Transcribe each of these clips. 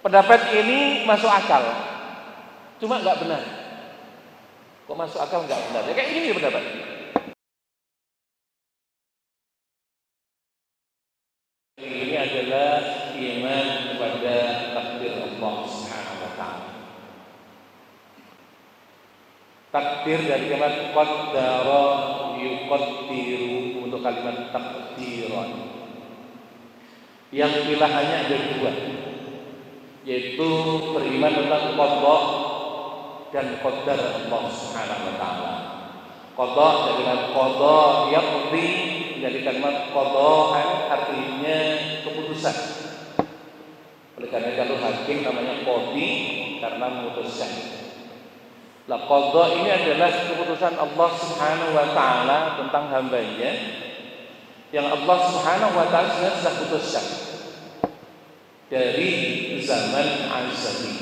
Pendapat ini masuk akal, cuma nggak benar. Kok masuk akal nggak benar? Ya kayak gini pendapat. Ini adalah iman kepada takdir Allah Subhanahu wa taala. Takdir dari kalimat qaddara yuqaddiru untuk kalimat takdiran. Yang pilihannya ada dua, yaitu beriman tentang qada dan qadar Allah Subhanahu wa taala. Qada dari kalimat qada yaqdi dari kalimat qada'an artinya keputusan. Oleh karena kalau hakim namanya qadi karena memutuskan. Lah qada ini adalah keputusan Allah Subhanahu wa taala tentang hambanya yang Allah Subhanahu wa taala sudah putuskan dari zaman azali.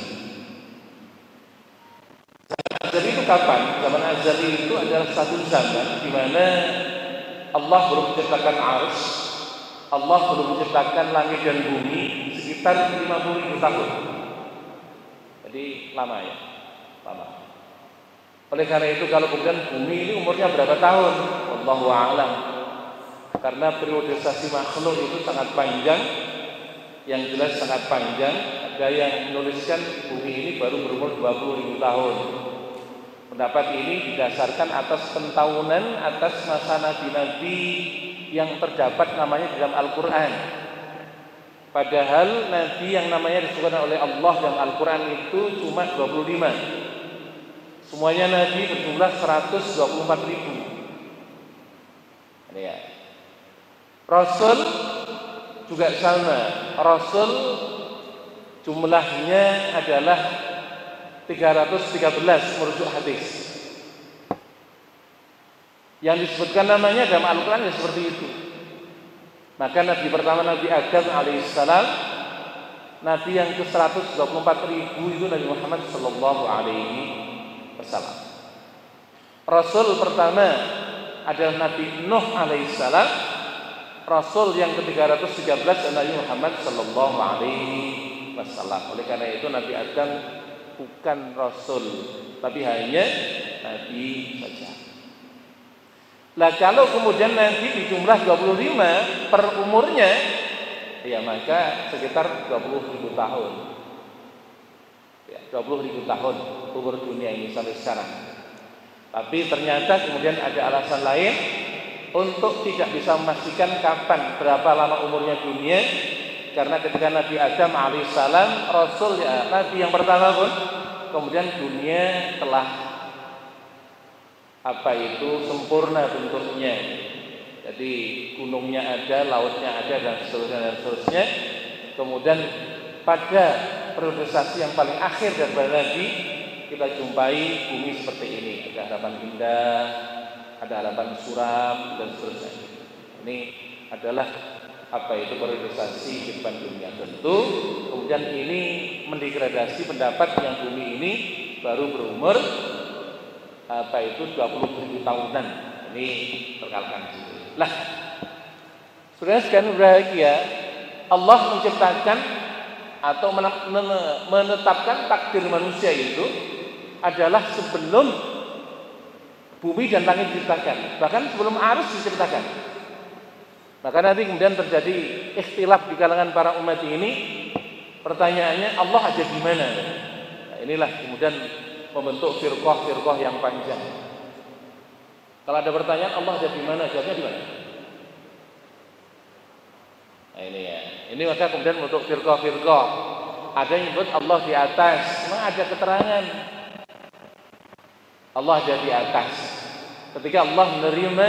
Zaman azali itu kapan? Zaman azali itu adalah satu zaman di mana Allah belum menciptakan arus, Allah belum menciptakan langit dan bumi sekitar 50.000 tahun. Jadi lama ya, lama. Oleh karena itu kalau kemudian bumi ini umurnya berapa tahun? Wallahu a'lam. Karena periodisasi makhluk itu sangat panjang, yang jelas sangat panjang. Ada yang menuliskan bumi ini baru berumur 20.000 tahun. Pendapat ini didasarkan atas pentahunan atas masa nabi-nabi yang terdapat namanya dalam Al-Quran. Padahal nabi yang namanya disebutkan oleh Allah dalam Al-Quran itu cuma 25. Semuanya nabi berjumlah 124.000. Ini ya. Rasul juga sama. Rasul jumlahnya adalah 313 merujuk hadis. Yang disebutkan namanya dalam Al-Quran ya seperti itu. Maka nabi pertama Nabi Adam alaihissalam, nabi yang ke 124.000 itu Nabi Muhammad sallallahu alaihi wasallam. Rasul pertama adalah Nabi Nuh alaihissalam. Rasul yang ke-313 adalah Nabi Muhammad sallallahu alaihi wasallam. Oleh karena itu Nabi Adam bukan rasul, tapi hanya nabi saja. Lah kalau kemudian nabi di jumlah 25 per umurnya, ya maka sekitar 20.000 tahun. Ya, 20.000 tahun umur dunia ini sampai sekarang. Tapi ternyata kemudian ada alasan lain untuk tidak bisa memastikan kapan berapa lama umurnya dunia. Karena ketika Nabi Adam alaihissalam Rasul ya Nabi yang pertama pun, kemudian dunia telah sempurna bentuknya. Jadi gunungnya ada, lautnya ada dan seterusnya. Kemudian pada periodisasi yang paling akhir daripada Nabi kita jumpai bumi seperti ini. Ada harapan indah, ada harapan suram dan seterusnya. Ini adalah periodisasi kehidupan dunia. Tentu kemudian ini mendegradasi pendapat yang bumi ini baru berumur 20.000 tahunan. Ini terkalahkan. Lah, saudara sekalian berbahagia, Allah menciptakan atau menetapkan takdir manusia itu adalah sebelum bumi dan langit diciptakan, bahkan sebelum arus diciptakan. Maka nanti kemudian terjadi ikhtilaf di kalangan para umat ini. Pertanyaannya Allah ada di mana? Nah, inilah kemudian membentuk firqah yang panjang. Kalau ada pertanyaan Allah ada di mana? Jawabnya di mana? Nah ini ya. Ini maka kemudian membentuk firqah. Ada yang menyebut Allah di atas. Memang ada keterangan Allah ada di atas. Ketika Allah menerima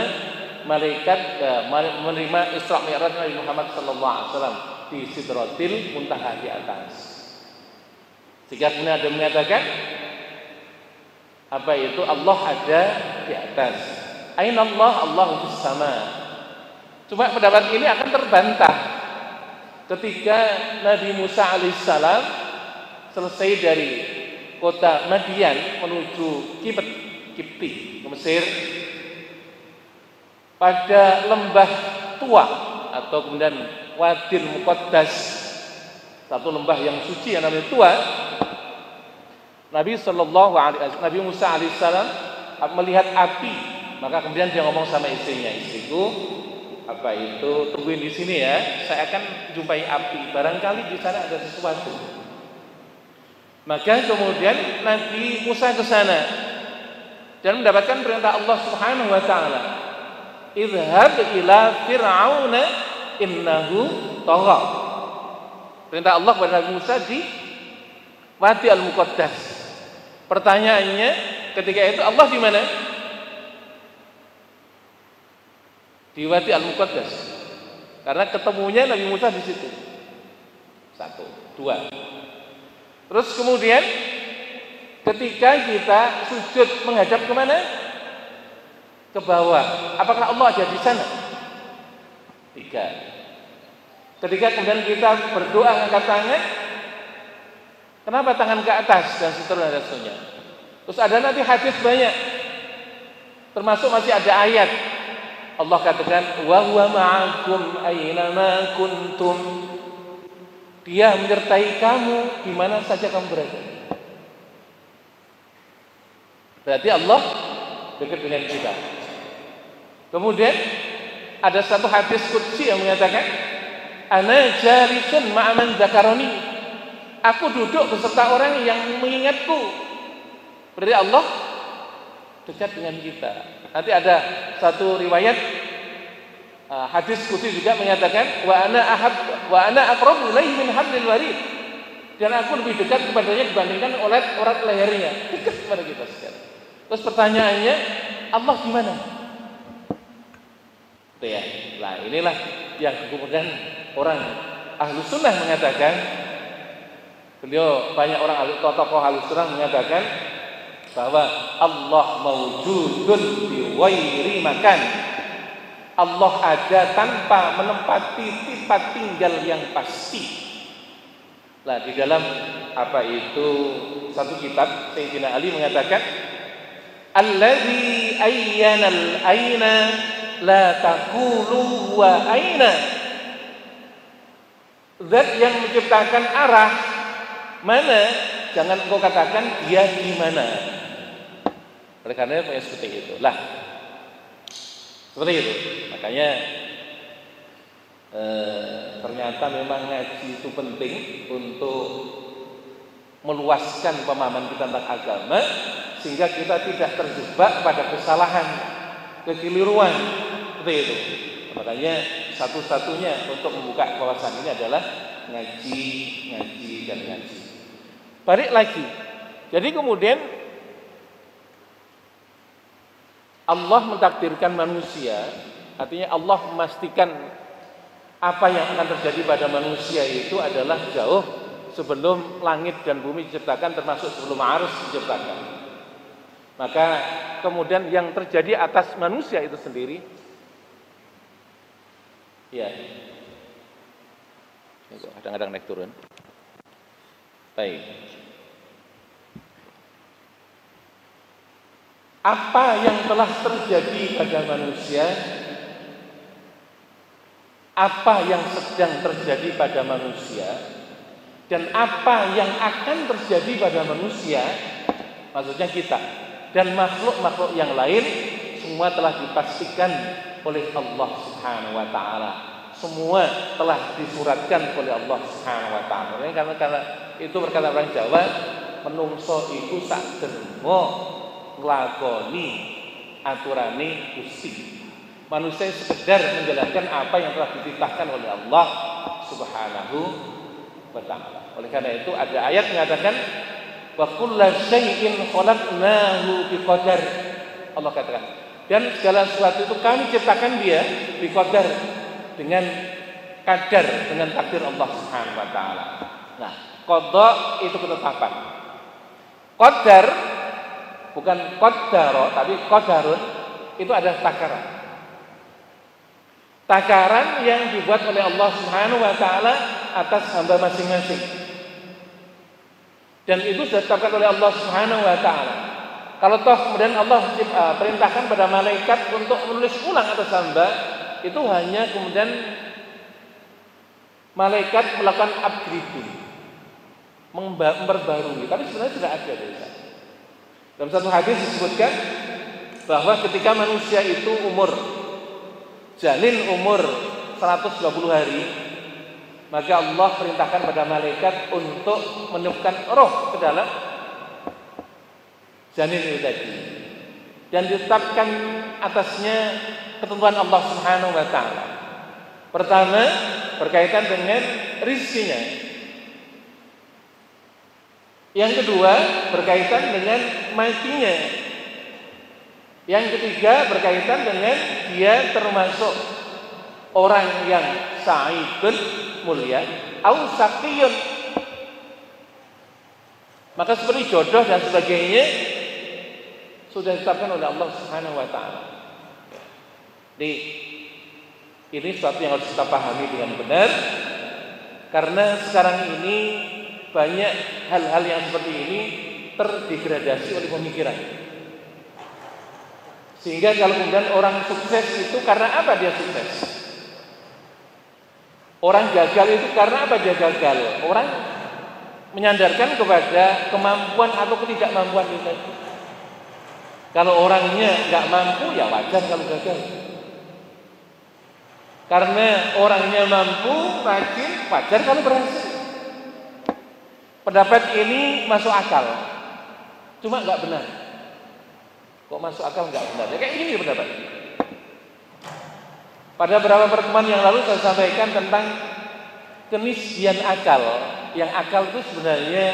Isra Mi'raj Nabi Muhammad sallallahu alaihi wasallam di Sidratil Muntaha di atas. Jika ada mengatakan Allah ada di atas. Aina Allah? Allahu fis sama. Cuma pendapat ini akan terbantah ketika Nabi Musa alaihissalam selesai dari kota Madian menuju Kipti ke Mesir. Pada lembah tua atau kemudian Wadil Muqaddas satu lembah yang suci yang namanya Tua. Nabi Musa alaihissalam melihat api, maka kemudian dia ngomong sama istrinya, istriku, apa itu, tungguin di sini ya, saya akan jumpai api, barangkali di sana ada sesuatu. Maka kemudian Nabi Musa ke sana dan mendapatkan perintah Allah Subhanahu wa taala, "Idhhab ila fir'auna innahu tagha." Perintah Allah kepada Nabi Musa di Wadi Al-Muqaddas. Pertanyaannya, ketika itu Allah di mana? Di Wadi Al-Muqaddas. Karena ketemunya Nabi Musa di situ. 1, 2. Terus kemudian ketika kita sujud menghadap kemana? Ke bawah. Apakah Allah ada di sana? 3. Ketika kemudian kita berdoa angkat tangan, kenapa tangan ke atas dan seterusnya? Terus ada nanti hadis banyak, termasuk masih ada ayat. Allah katakan, wa huwa ma'akum aina ma kuntum. Dia menyertai kamu di mana saja kamu berada. Berarti Allah dekat dengan kita. Kemudian ada satu hadis qudsi yang mengatakan, ana jalisun ma'aman dzakaroni. Aku duduk beserta orang yang mengingatku. Berarti Allah dekat dengan kita. Nanti ada satu riwayat hadis qudsi juga menyatakan, wa ana aqrabu ilaihi min hablil warid. Dan aku lebih dekat kepadanya dibandingkan urat lehernya. Dekat kepada kita sekarang. Terus pertanyaannya, Allah gimana? Itu ya. Nah, inilah yang kemudian orang Ahlus Sunnah mengatakan, beliau banyak orang tokoh Ahlus Sunnah mengatakan bahwa Allah mawjudun bi ghairi makan. Allah ada tanpa menempati tempat tinggal yang pasti. Nah, di dalam apa itu satu kitab Sayyidina Ali mengatakan, alladzi ayyana al-aina la taqulu wa aina. Zat yang menciptakan arah mana, jangan engkau katakan dia di mana. Oleh karena itu seperti itu. Lah, seperti itu. Makanya ternyata memang ngaji itu penting untuk meluaskan pemahaman kita tentang agama, sehingga kita tidak terjebak pada kesalahan, kekeliruan. Seperti itu. Makanya satu-satunya untuk membuka kawasan ini adalah ngaji dan ngaji. Balik lagi. Jadi kemudian Allah mentakdirkan manusia, artinya Allah memastikan apa yang akan terjadi pada manusia itu adalah jauh sebelum langit dan bumi diciptakan, termasuk sebelum arus diciptakan. Maka kemudian yang terjadi atas manusia itu sendiri, ya, kadang-kadang naik turun. Baik. Apa yang telah terjadi pada manusia, apa yang sedang terjadi pada manusia, dan apa yang akan terjadi pada manusia, maksudnya kita dan makhluk-makhluk yang lain, semua telah dipastikan oleh Allah Subhanahu wa taala. Semua telah disuratkan oleh Allah Subhanahu wa taala. Karena itu berkata orang Jawa, menungso iku sak dermo nglakoni aturane Gusti. Manusia sekedar menjalankan apa yang telah dititahkan oleh Allah Subhanahu wa taala. Oleh karena itu ada ayat mengatakan, wa kullu syai'in khalaqnahu biqadar. Allah katakan, dan segala sesuatu itu kami ciptakan dia biqadar, dengan kadar, dengan takdir Allah Subhanahu wa taala. Nah, qada itu ketetapan. Qadar bukan qaddaro, tapi qadarun itu adalah takaran. Takaran yang dibuat oleh Allah Subhanahu wa taala atas hamba masing-masing. Dan itu sudah ditetapkan oleh Allah Subhanahu wa taala. Kalau toh kemudian Allah perintahkan pada malaikat untuk menulis ulang atas hamba, itu hanya kemudian malaikat melakukan upgrading. memperbarui, tapi sebenarnya sudah ada dari sana. Dalam satu hadis disebutkan bahwa ketika manusia itu janin umur 120 hari, maka Allah perintahkan pada malaikat untuk meniupkan roh ke dalam janin itu tadi, dan ditetapkan atasnya ketentuan Allah Subhanahu wa taala. Pertama, berkaitan dengan rizkinya. Yang kedua, berkaitan dengan matinya. Yang ketiga, berkaitan dengan dia termasuk orang yang sa'idun, mulia, au saqiyun. Maka seperti jodoh dan sebagainya sudah ditetapkan oleh Allah Subhanahu wa taala. Jadi ini sesuatu yang harus kita pahami dengan benar, karena sekarang ini banyak hal-hal yang seperti ini terdegradasi oleh pemikiran. Sehingga kalau kemudian orang sukses itu karena apa dia sukses? Orang gagal itu karena apa dia gagal? Orang menyandarkan kepada kemampuan atau ketidakmampuan itu. Kalau orangnya nggak mampu, ya wajar kalau gagal. Karena orangnya mampu, rajin, wajar kalau berhasil. Pendapat ini masuk akal, cuma nggak benar. Kok masuk akal nggak benar? Ya kayak gini pendapat. Pada beberapa pertemuan yang lalu saya sampaikan tentang kenisbian akal. Yang akal itu sebenarnya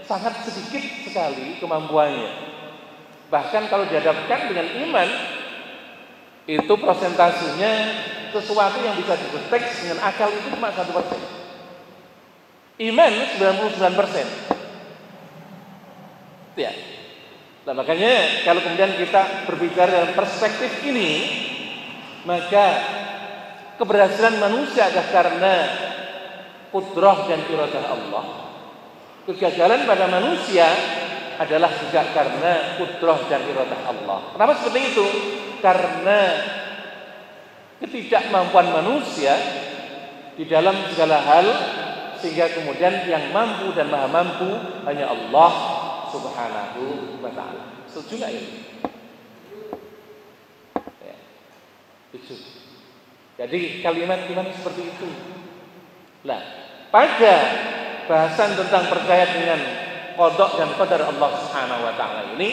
sangat sedikit sekali kemampuannya. Bahkan kalau dihadapkan dengan iman, itu persentasenya sesuatu yang bisa dideteksi dengan akal itu cuma 1%. Iman 99%. Ya. Nah, makanya kalau kemudian kita berbicara dalam perspektif ini, maka keberhasilan manusia adalah karena qudrah dan iradah Allah. Kegagalan pada manusia adalah juga karena qudrah dan iradah Allah. Kenapa seperti itu? Karena ketidakmampuan manusia di dalam segala hal, sehingga kemudian yang mampu dan maha mampu hanya Allah Subhanahu wa ta'ala. Setuju nggak ini? Ya. Setuju. Jadi kalimat iman seperti itu. Nah, pada bahasan tentang percaya dengan qada dan qadar Allah Subhanahu wa ta'ala ini,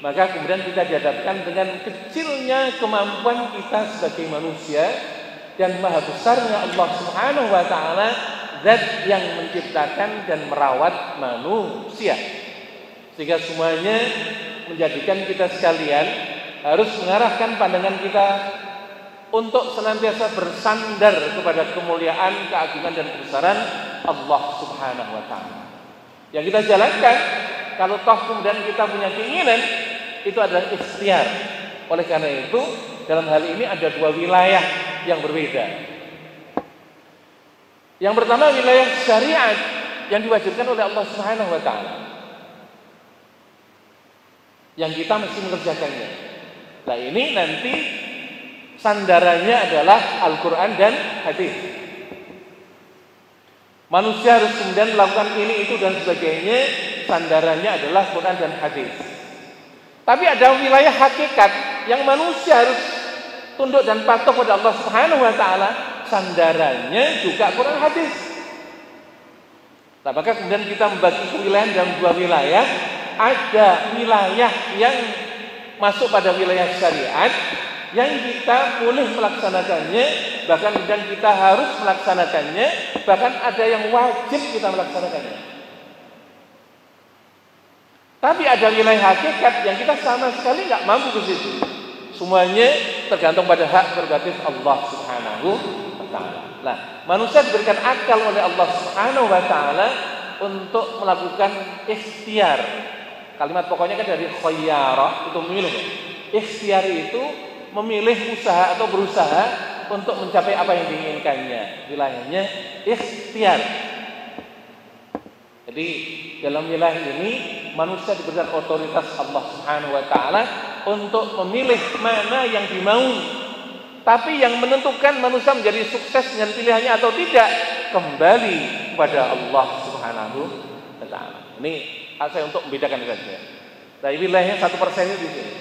maka kemudian kita dihadapkan dengan kecilnya kemampuan kita sebagai manusia dan maha besarnya Allah Subhanahu wa ta'ala, zat yang menciptakan dan merawat manusia. Sehingga semuanya menjadikan kita sekalian harus mengarahkan pandangan kita untuk senantiasa bersandar kepada kemuliaan, keagungan dan kebesaran Allah Subhanahu wa ta'ala. Yang kita jalankan, kalau toh kemudian kita punya keinginan, itu adalah ikhtiar. Oleh karena itu, dalam hal ini ada dua wilayah yang berbeda. Yang pertama wilayah syariat yang diwajibkan oleh Allah Subhanahu wa ta'ala, yang kita mesti mengerjakannya. Nah, ini nanti sandarannya adalah Al-Quran dan hadis. Manusia harus kemudian melakukan ini, itu dan sebagainya. Sandarannya adalah Quran dan hadis. Tapi ada wilayah hakikat yang manusia harus tunduk dan patuh pada Allah Subhanahu wa ta'ala. Sandarannya juga Quran hadis. Nah, maka kemudian kita membagi kewilayahan dalam dua wilayah. Ada wilayah yang masuk pada wilayah syariat, yang kita boleh melaksanakannya, bahkan kemudian kita harus melaksanakannya, bahkan ada yang wajib kita melaksanakannya. Tapi ada wilayah hakikat yang kita sama sekali nggak mampu ke situ. Semuanya tergantung pada hak prerogatif Allah Subhanahu wa ta'ala. Nah, manusia diberikan akal oleh Allah Subhanahu wa ta'ala untuk melakukan ikhtiar. Kalimat pokoknya kan dari khayyara, itu memilih. Ikhtiar itu memilih usaha atau berusaha untuk mencapai apa yang diinginkannya. Wilayahnya ikhtiar. Jadi dalam wilayah ini manusia diberikan otoritas Allah Subhanahu wa ta'ala untuk memilih mana yang dimaui. Tapi yang menentukan manusia menjadi sukses dengan pilihannya atau tidak kembali kepada Allah Subhanahu Subhanahu wa taala. Ini saya untuk membedakan saja. Nah, wilayahnya 1% itu di sini.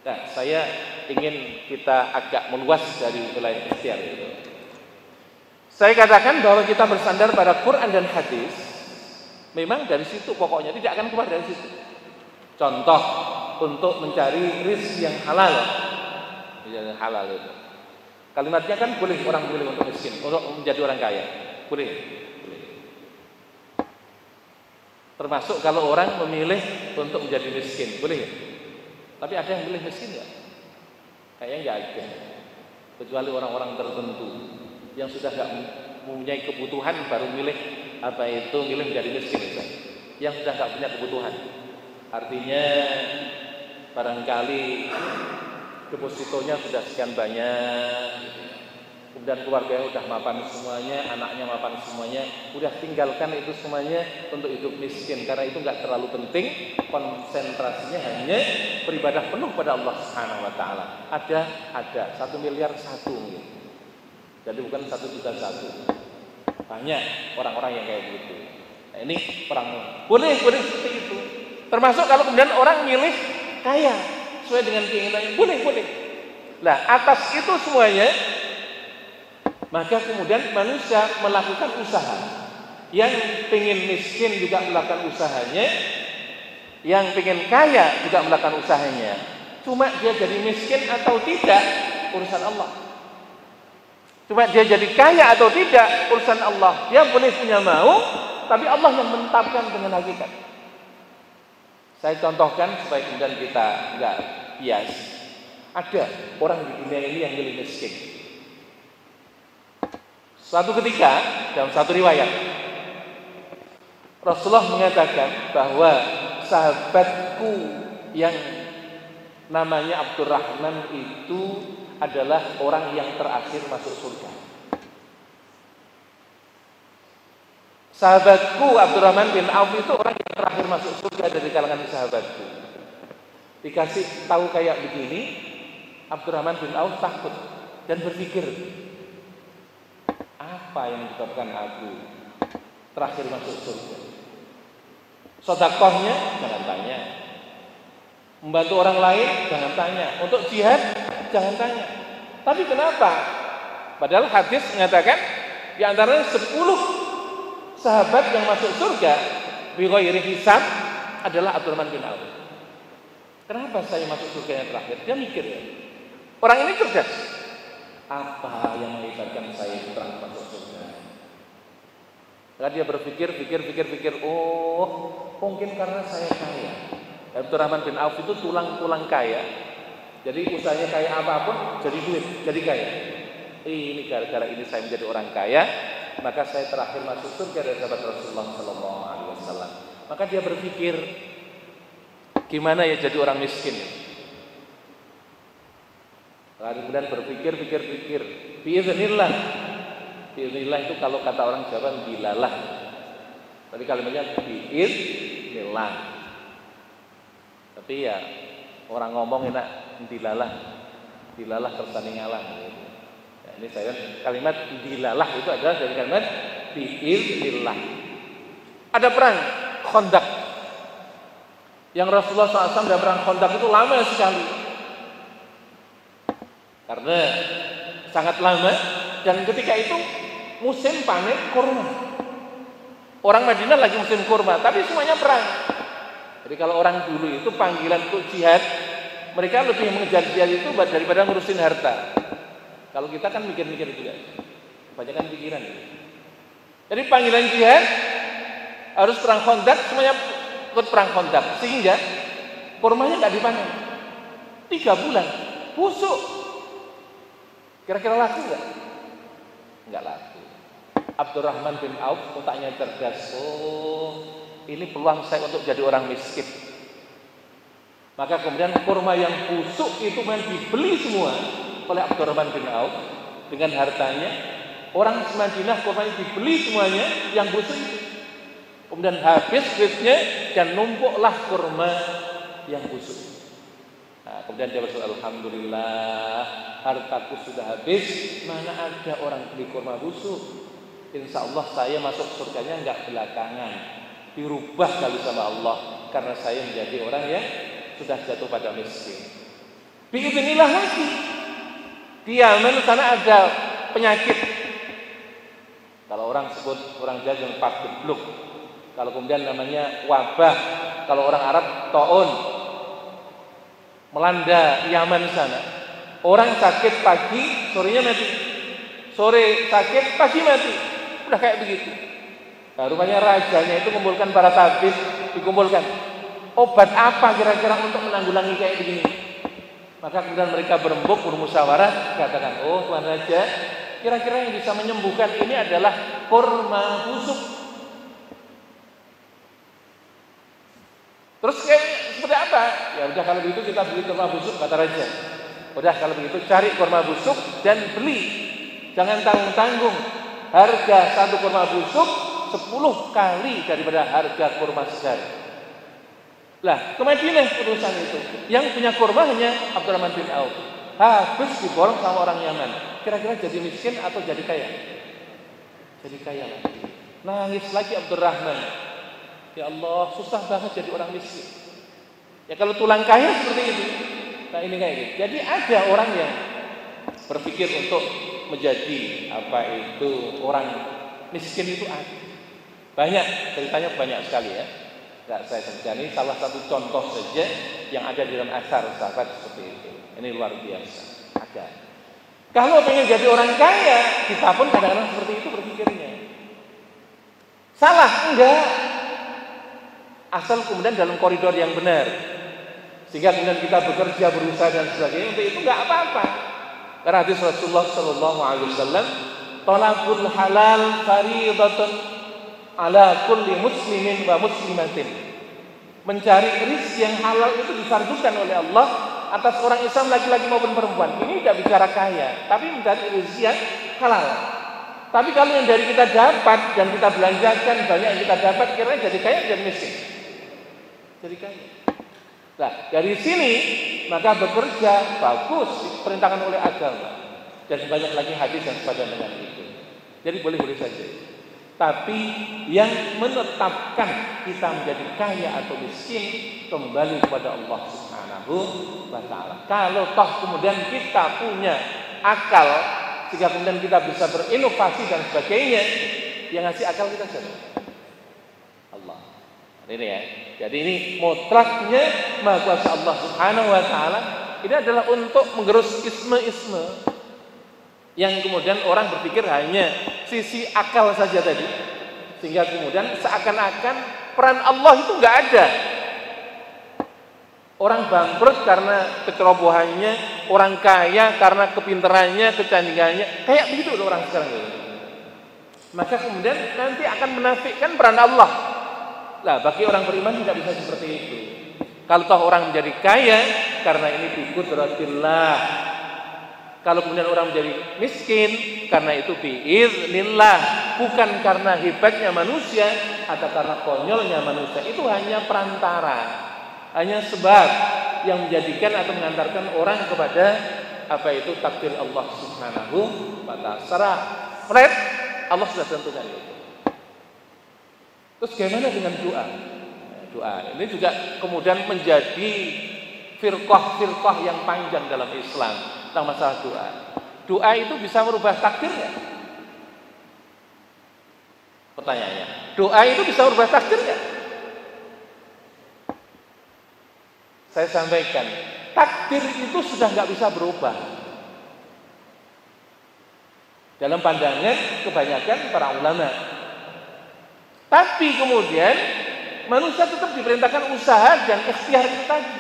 Nah, saya ingin kita agak meluas dari wilayah ikhtiar itu. Saya katakan bahwa kita bersandar pada Quran dan hadis. Memang dari situ pokoknya tidak akan keluar dari situ. Contoh untuk mencari rizki yang halal. Yang halal itu. Kalimatnya kan boleh untuk miskin, untuk menjadi orang kaya. Boleh. Termasuk kalau orang memilih untuk menjadi miskin, boleh ya? Tapi ada yang milih miskin ya? Kayaknya nggak ada. Kecuali orang-orang tertentu yang sudah nggak mempunyai kebutuhan baru milih milih menjadi miskin itu. Yang sudah nggak punya kebutuhan, artinya barangkali depositonya sudah sekian banyak, kemudian keluarganya udah mapan semuanya, anaknya mapan semuanya, udah tinggalkan itu semuanya untuk hidup miskin karena itu nggak terlalu penting, konsentrasinya hanya beribadah penuh pada Allah Subhanahu wa taala. Ada 1 miliar mungkin. Jadi bukan 1 juta 1. Banyak orang-orang yang kayak gitu. Nah, ini orang boleh seperti itu. Termasuk kalau kemudian orang milih kaya sesuai dengan keinginannya, boleh. Nah, atas itu semuanya maka kemudian manusia melakukan usaha. Yang pengen miskin juga melakukan usahanya, yang pengen kaya juga melakukan usahanya. Cuma dia jadi miskin atau tidak, urusan Allah. Cuma dia jadi kaya atau tidak, urusan Allah. Dia boleh punya mau, tapi Allah yang menetapkan dengan hakikat. Saya contohkan supaya kemudian kita enggak bias. Ada orang di dunia ini yang milih miskin. Suatu ketika dalam satu riwayat Rasulullah mengatakan bahwa sahabatku yang namanya Abdurrahman itu adalah orang yang terakhir masuk surga. Sahabatku Abdurrahman bin Auf itu orang yang terakhir masuk surga dari kalangan sahabatku. Dikasih tahu kayak begini, Abdurrahman bin Auf takut dan berpikir, apa yang menyebabkan aku terakhir masuk surga? Sedekahnya jangan tanya, membantu orang lain jangan tanya, untuk jihad jangan tanya. Tapi kenapa? Padahal hadis mengatakan di antaranya 10 sahabat yang masuk surga bighairi hisab adalah Abdurrahman bin Auf. Kenapa saya masuk surga yang terakhir? Dia mikir ya. Orang ini cerdas. Apa yang mengibatkan saya terakhir masuk surga? Lalu dia berpikir, oh mungkin karena saya kaya. Abdurrahman bin Auf itu tulang kaya. Jadi usahanya kaya apapun jadi duit, jadi kaya. Ini gara-gara ini saya menjadi orang kaya, maka saya terakhir masuk surga dari sahabat Rasulullah Sallallahu Alaihi Wasallam. Maka dia berpikir, gimana ya jadi orang miskin? Lalu kemudian berpikir, biiznillah itu kalau kata orang Jawa bilalah. Tapi kalimatnya biiznillah. Tapi ya orang ngomong enak dilalah kersane ngalah. Nah, ini saya kalimat dilalah itu adalah dari kalimat biiznillah. Ada perang Khandaq. Yang Rasulullah SAW dalam perang Khandaq itu lama sekali. Karena sangat lama dan ketika itu musim panen kurma. Orang Madinah lagi musim kurma, tapi semuanya perang. Jadi kalau orang dulu itu panggilan untuk jihad, mereka lebih mengejar jihad itu daripada ngurusin harta. Kalau kita kan mikir-mikir juga, kebanyakan pikiran. Jadi panggilan jihad harus perang Khandaq, semuanya ikut perang Khandaq, sehingga kurmanya nggak dipanen 3 bulan, busuk. Kira-kira laku nggak? Nggak laku. Abdurrahman bin Auf otaknya cerdas. Oh, ini peluang saya untuk jadi orang miskin. Maka kemudian kurma yang busuk itu dibeli semua oleh Abdurrahman bin Auf dengan hartanya. Orang Madinah kurmanya dibeli semuanya yang busuk itu. Kemudian habis duitnya dan numpuklah kurma yang busuk. Nah, kemudian dia berkata, alhamdulillah hartaku sudah habis, mana ada orang beli kurma busuk. insya Allah saya masuk surganya nggak belakangan, dirubah kali sama Allah karena saya menjadi orang yang sudah jatuh pada miskin. Biidznillah lagi di Yaman sana ada penyakit. Kalau orang sebut orang Jawa Pak gebluk. Kalau kemudian namanya wabah, kalau orang Arab taun, melanda Yaman sana. Orang sakit pagi, sorenya mati. Sore sakit, pagi mati. Udah kayak begitu. Nah, rupanya rajanya itu mengumpulkan para tabib, dikumpulkan. Obat apa kira-kira untuk menanggulangi kayak begini? Maka kemudian mereka berembuk, bermusyawarah, katakan, oh Tuan Raja, kira-kira yang bisa menyembuhkan ini adalah kurma busuk. Terus kayak seperti apa? Ya udah kalau begitu kita beli kurma busuk, kata Raja. Udah kalau begitu cari kurma busuk dan beli. Jangan tanggung-tanggung. Harga satu kurma busuk 10 kali daripada harga kurma segar. Lah, ke Madinah urusan itu. Yang punya kurma hanya Abdurrahman bin Auf. Habis diborong sama orang Yaman. Kira-kira jadi miskin atau jadi kaya? Jadi kaya lagi. Nangis lagi Abdurrahman. Ya Allah, susah banget jadi orang miskin. Ya kalau tulang kaya seperti itu. Nah ini kayak gitu. Jadi ada orang yang berpikir untuk menjadi apa itu orang miskin itu ada. Banyak, ceritanya banyak sekali ya. Nggak saya sebutkan, ini salah satu contoh saja yang ada di dalam asar sahabat seperti itu. Ini luar biasa. Ada. Kalau pengen jadi orang kaya, kita pun kadang-kadang seperti itu berpikirnya. Salah? Enggak. Asal kemudian dalam koridor yang benar. Sehingga kemudian kita bekerja, berusaha dan sebagainya. Untuk itu enggak apa-apa. Karena hadis Rasulullah sallallahu alaihi wasallam, "Talabul halal fardhatun ala kulli muslimin wa muslimatin." Mencari rezeki yang halal itu difardukan oleh Allah atas orang Islam laki-laki maupun perempuan. Ini tidak bicara kaya, tapi mencari rezeki yang halal. Tapi kalau yang dari kita dapat dan kita belanjakan banyak yang kita dapat, kira-kira jadi kaya jadi miskin. Jadi kaya. Nah, dari sini maka bekerja bagus diperintahkan oleh agama. Dan banyak lagi hadis yang sepadan dengan itu. Jadi boleh-boleh saja. Tapi yang menetapkan kita menjadi kaya atau miskin kembali kepada Allah Subhanahu wa taala. Kalau toh kemudian kita punya akal sehingga kemudian kita bisa berinovasi dan sebagainya, yang ngasih akal kita siapa? Allah. Ini ya. Jadi ini mutlaknya Maha Kuasa Allah Subhanahu wa taala. Ini adalah untuk menggerus isme-isme yang kemudian orang berpikir hanya sisi akal saja tadi, sehingga kemudian seakan-akan peran Allah itu enggak ada. Orang bangkrut karena kecerobohannya, orang kaya karena kepintarannya, kecantikannya, kayak begitu orang sekarang ini. Maka kemudian nanti akan menafikan peran Allah. Lah, bagi orang beriman tidak bisa seperti itu. Kalau toh orang menjadi kaya karena ini biqudratillah. Kalau kemudian orang menjadi miskin karena itu biiznillah, bukan karena hebatnya manusia atau karena konyolnya manusia. Itu hanya perantara, hanya sebab yang menjadikan atau mengantarkan orang kepada apa itu takdir Allah Subhanahu wa taala. Secara flat Allah sudah tentukan itu. Terus bagaimana dengan doa? Doa ini juga kemudian menjadi firqah-firqah yang panjang dalam Islam tentang masalah doa. Doa itu bisa merubah takdir ya? Pertanyaannya, doa itu bisa merubah takdir ya? Saya sampaikan, takdir itu sudah nggak bisa berubah. Dalam pandangan kebanyakan para ulama. Tapi kemudian manusia tetap diperintahkan usaha dan ikhtiar itu tadi.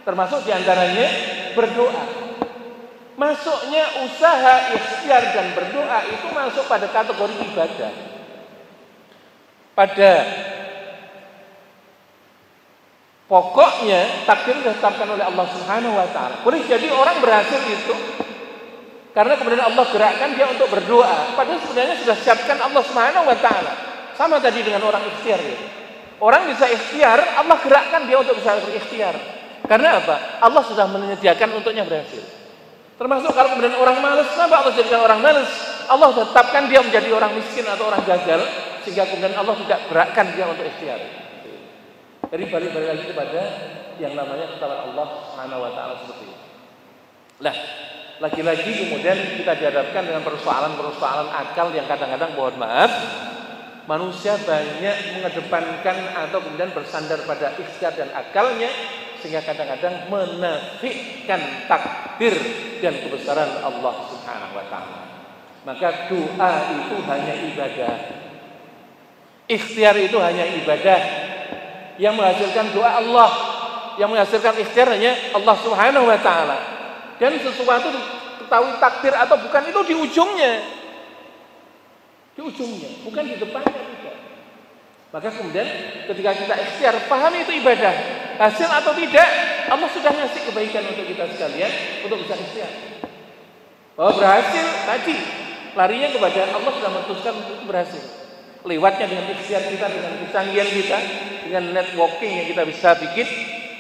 Termasuk diantaranya berdoa. Masuknya usaha, ikhtiar dan berdoa itu masuk pada kategori ibadah. Pada pokoknya takdir ditetapkan oleh Allah Subhanahu wa taala. Boleh jadi orang berhasil itu karena kemudian Allah gerakkan dia untuk berdoa. Padahal sebenarnya sudah siapkan Allah Subhanahu wa taala. Sama tadi dengan orang ikhtiar gitu. Orang bisa ikhtiar, Allah gerakkan dia untuk bisa berikhtiar. Karena apa? Allah sudah menyediakan untuknya berhasil. Termasuk kalau kemudian orang malas, kenapa Allah jadikan orang malas? Allah tetapkan dia menjadi orang miskin atau orang gagal, sehingga kemudian Allah tidak gerakkan dia untuk ikhtiar. Jadi balik-balik lagi kepada yang namanya ketetapan Allah Subhanahu wa taala seperti itu. Lah, lagi-lagi kemudian kita dihadapkan dengan persoalan-persoalan akal yang kadang-kadang mohon maaf manusia banyak mengedepankan atau kemudian bersandar pada ikhtiar dan akalnya, sehingga kadang-kadang menafikan takdir dan kebesaran Allah Subhanahu wa taala. Maka doa itu hanya ibadah. Ikhtiar itu hanya ibadah. Yang menghasilkan doa Allah, yang menghasilkan ikhtiar hanya Allah Subhanahu wa taala. Dan sesuatu ketahui takdir atau bukan itu di ujungnya. Di ujungnya, bukan di depannya juga. Maka kemudian ketika kita ikhtiar, pahami itu ibadah. Hasil atau tidak, Allah sudah ngasih kebaikan untuk kita sekalian untuk bisa ikhtiar. Bahwa berhasil tadi, larinya kepada Allah sudah memutuskan untuk berhasil. Lewatnya dengan ikhtiar kita, dengan kecanggihan kita, dengan networking yang kita bisa bikin,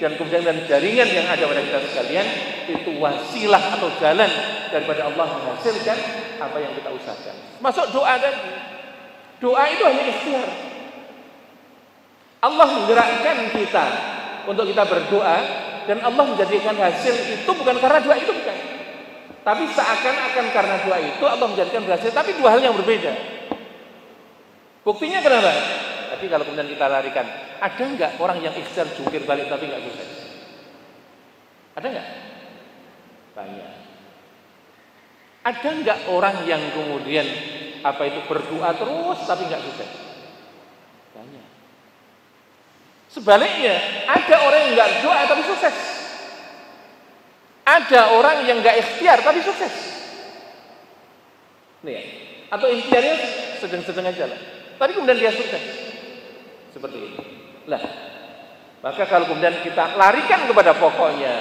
dan kemudian dengan jaringan yang ada pada kita sekalian, itu wasilah atau jalan daripada Allah menghasilkan apa yang kita usahakan. Masuk doa tadi. Doa itu hanya ikhtiar. Allah menggerakkan kita untuk kita berdoa, dan Allah menjadikan hasil itu bukan karena doa itu, bukan. Tapi seakan-akan karena doa itu Allah menjadikan berhasil, tapi dua hal yang berbeda. Buktinya kenapa? Tapi kalau kemudian kita larikan, ada enggak orang yang ikhtiar jungkir balik tapi enggak sukses? Ada enggak? Banyak. Ada enggak orang yang kemudian berdoa terus tapi enggak sukses? Banyak. Sebaliknya, ada orang yang enggak doa tapi sukses. Ada orang yang enggak ikhtiar tapi sukses. Nih ya. Atau ikhtiarnya sedang-sedang aja lah. Tapi kemudian dia sukses. Seperti itu. Lah, maka kalau kemudian kita larikan kepada pokoknya,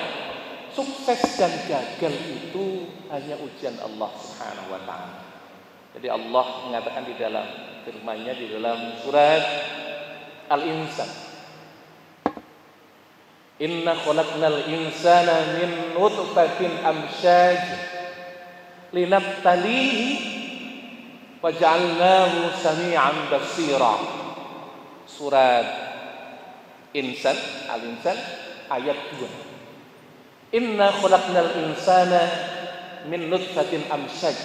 sukses dan gagal itu hanya ujian Allah Subhanahu wa taala. Jadi Allah mengatakan di dalam firman-Nya di dalam surat Al-Insan, "Inna khalaqnal insana min nutfatin amsyaj linabtalihi waja'alnahu sami'an basira." Surat Insan, Al-Insan ayat 2. Inna khalaqnal insana min nutfatin amsyaj.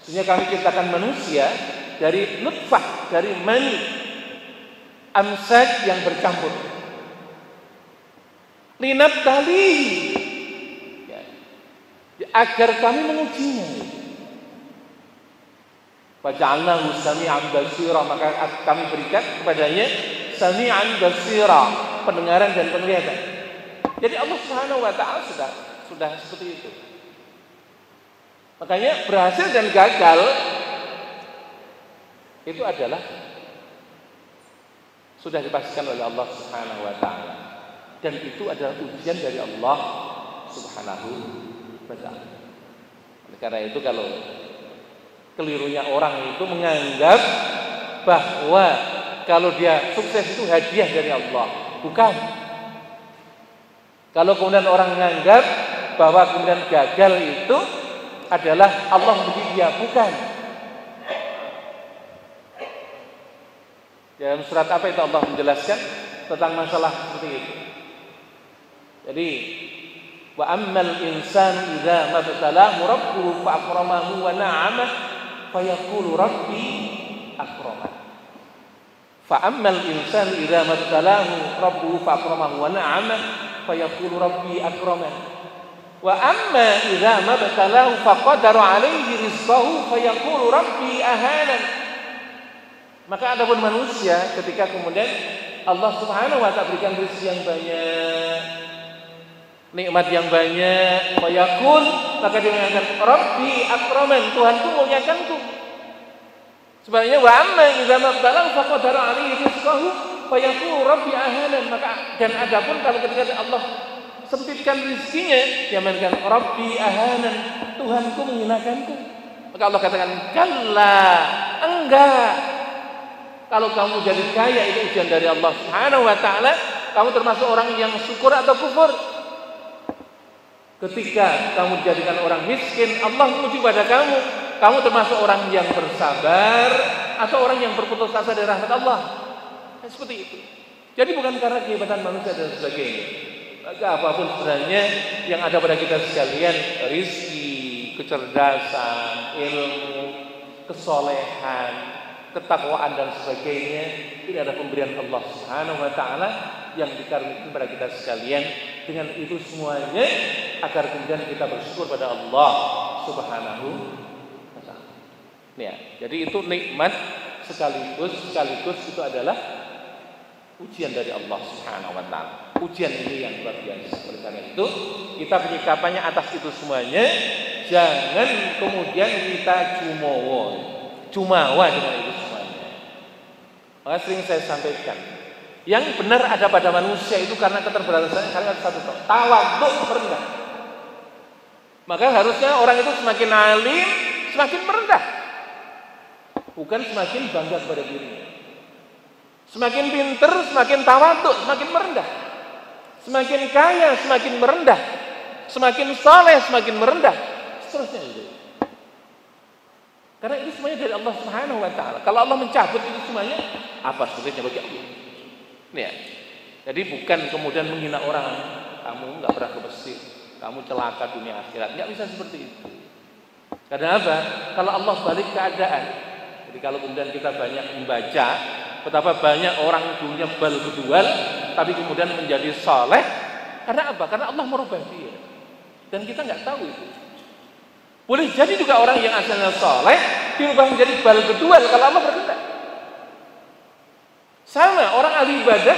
Sesungguhnya kami ciptakan manusia dari nutfah, dari mani amsyaj yang bercampur. Linabtalihi, ya, agar kami mengujinya. Faja'alnahu sami'an basira, maka kami berikan kepadanya sami'an basira, pendengaran dan penglihatan. Jadi Allah Subhanahu wa taala sudah seperti itu. Makanya berhasil dan gagal itu adalah sudah dipastikan oleh Allah Subhanahu wa taala, dan itu adalah ujian dari Allah Subhanahu wa taala. Oleh karena itu, kalau kelirunya orang itu menganggap bahwa kalau dia sukses itu hadiah dari Allah. Bukan. Kalau kemudian orang menganggap bahwa kemudian gagal itu adalah Allah memberi dia. Bukan. Dalam surat apa itu Allah menjelaskan tentang masalah seperti itu. Jadi, wa ammal insanu idza mabtalahu rabbuhu fa akramahu wa na'amahu fayaqulu rabbi akraman. Fa ammal insanu idza mabtalahu rabbuhu fa akramahu wa na'amahu fayaqulu rabbi akraman. Wa amma idza mabtalahu faqadara 'alaihi rizqahu fayaqulu rabbi ahanan. Maka adapun manusia ketika kemudian Allah Subhanahu wa taala berikan rezeki yang banyak, nikmat yang banyak, fayaqul, maka dia mengatakan rabbi akraman, Tuhanku muliakanku. Sebenarnya wa amma idza mabtalahu faqadara 'alaihi rizqahu fayaqulu rabbi ahanan. Maka dan adapun kalau ketika Allah sempitkan rezekinya, dia mengatakan rabbi ahanan, Tuhanku menghinakanku. Maka Allah katakan kalla, enggak. Kalau kamu jadi kaya itu ujian dari Allah Subhanahu wa taala, kamu termasuk orang yang syukur atau kufur. Ketika kamu dijadikan orang miskin, Allah menguji pada kamu, kamu termasuk orang yang bersabar atau orang yang berputus asa dari rahmat Allah. Seperti itu. Jadi bukan karena kehebatan manusia dan sebagainya. Maka apapun sebenarnya yang ada pada kita sekalian, rizki, kecerdasan, ilmu, kesolehan, ketakwaan dan sebagainya, ini adalah pemberian Allah Subhanahu wa taala yang dikaruniakan kepada kita sekalian. Dengan itu semuanya agar kemudian kita bersyukur pada Allah Subhanahu wa taala. Ya, jadi itu nikmat sekaligus itu adalah ujian dari Allah Subhanahu wa taala. Ujian ini yang luar biasa. Oleh karena itu, kita penyikapannya atas itu semuanya, jangan kemudian kita jumawa dengan itu semuanya. Maka sering saya sampaikan, yang benar ada pada manusia itu karena keterbatasannya, karena satu tawadhu, merendah. Maka harusnya orang itu semakin alim, semakin merendah, bukan semakin bangga pada dirinya. Semakin pinter, semakin tawadhu, semakin merendah. Semakin kaya, semakin merendah. Semakin saleh, semakin merendah. Seterusnya itu. Karena itu semuanya dari Allah Subhanahu wa taala. Kalau Allah mencabut itu semuanya, apa sulitnya bagi Allah? Ya. Jadi bukan kemudian menghina orang, kamu enggak pernah ke masjid, kamu celaka dunia akhirat. Enggak bisa seperti itu. Karena apa? Kalau Allah balik keadaan. Jadi kalau kemudian kita banyak membaca betapa banyak orang dunia bal kedual, tapi kemudian menjadi saleh. Karena apa? Karena Allah merubah dia. Dan kita nggak tahu itu. Boleh jadi juga orang yang asalnya saleh dirubah menjadi bal kedual kalau Allah berkehendak. Sama orang ahli ibadah,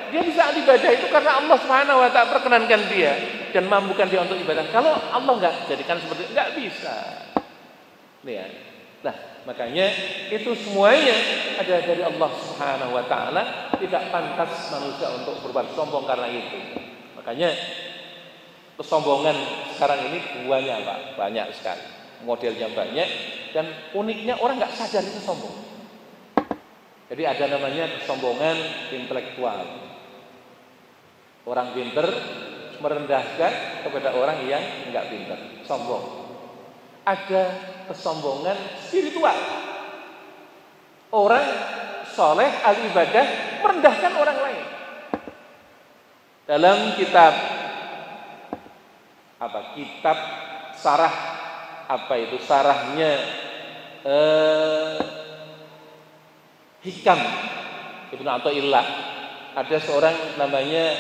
dia bisa ahli ibadah itu karena Allah Subhanahu wa taala perkenankan dia dan mampukan dia untuk ibadah. Kalau Allah nggak jadikan seperti itu, nggak bisa. Lihat. Nah, makanya itu semuanya ada dari Allah Subhanahu wa taala, tidak pantas manusia untuk berbuat sombong karena itu. Makanya kesombongan sekarang ini buahnya Pak, banyak sekali. Modelnya banyak dan uniknya orang nggak sadar itu sombong. Jadi ada namanya kesombongan intelektual. Orang pinter merendahkan kepada orang yang enggak pinter, sombong. Ada kesombongan spiritual. Orang soleh, ahli ibadah merendahkan orang lain. Dalam kitab kitab sarah sarahnya Hikam Ibnu Athaillah, ada seorang namanya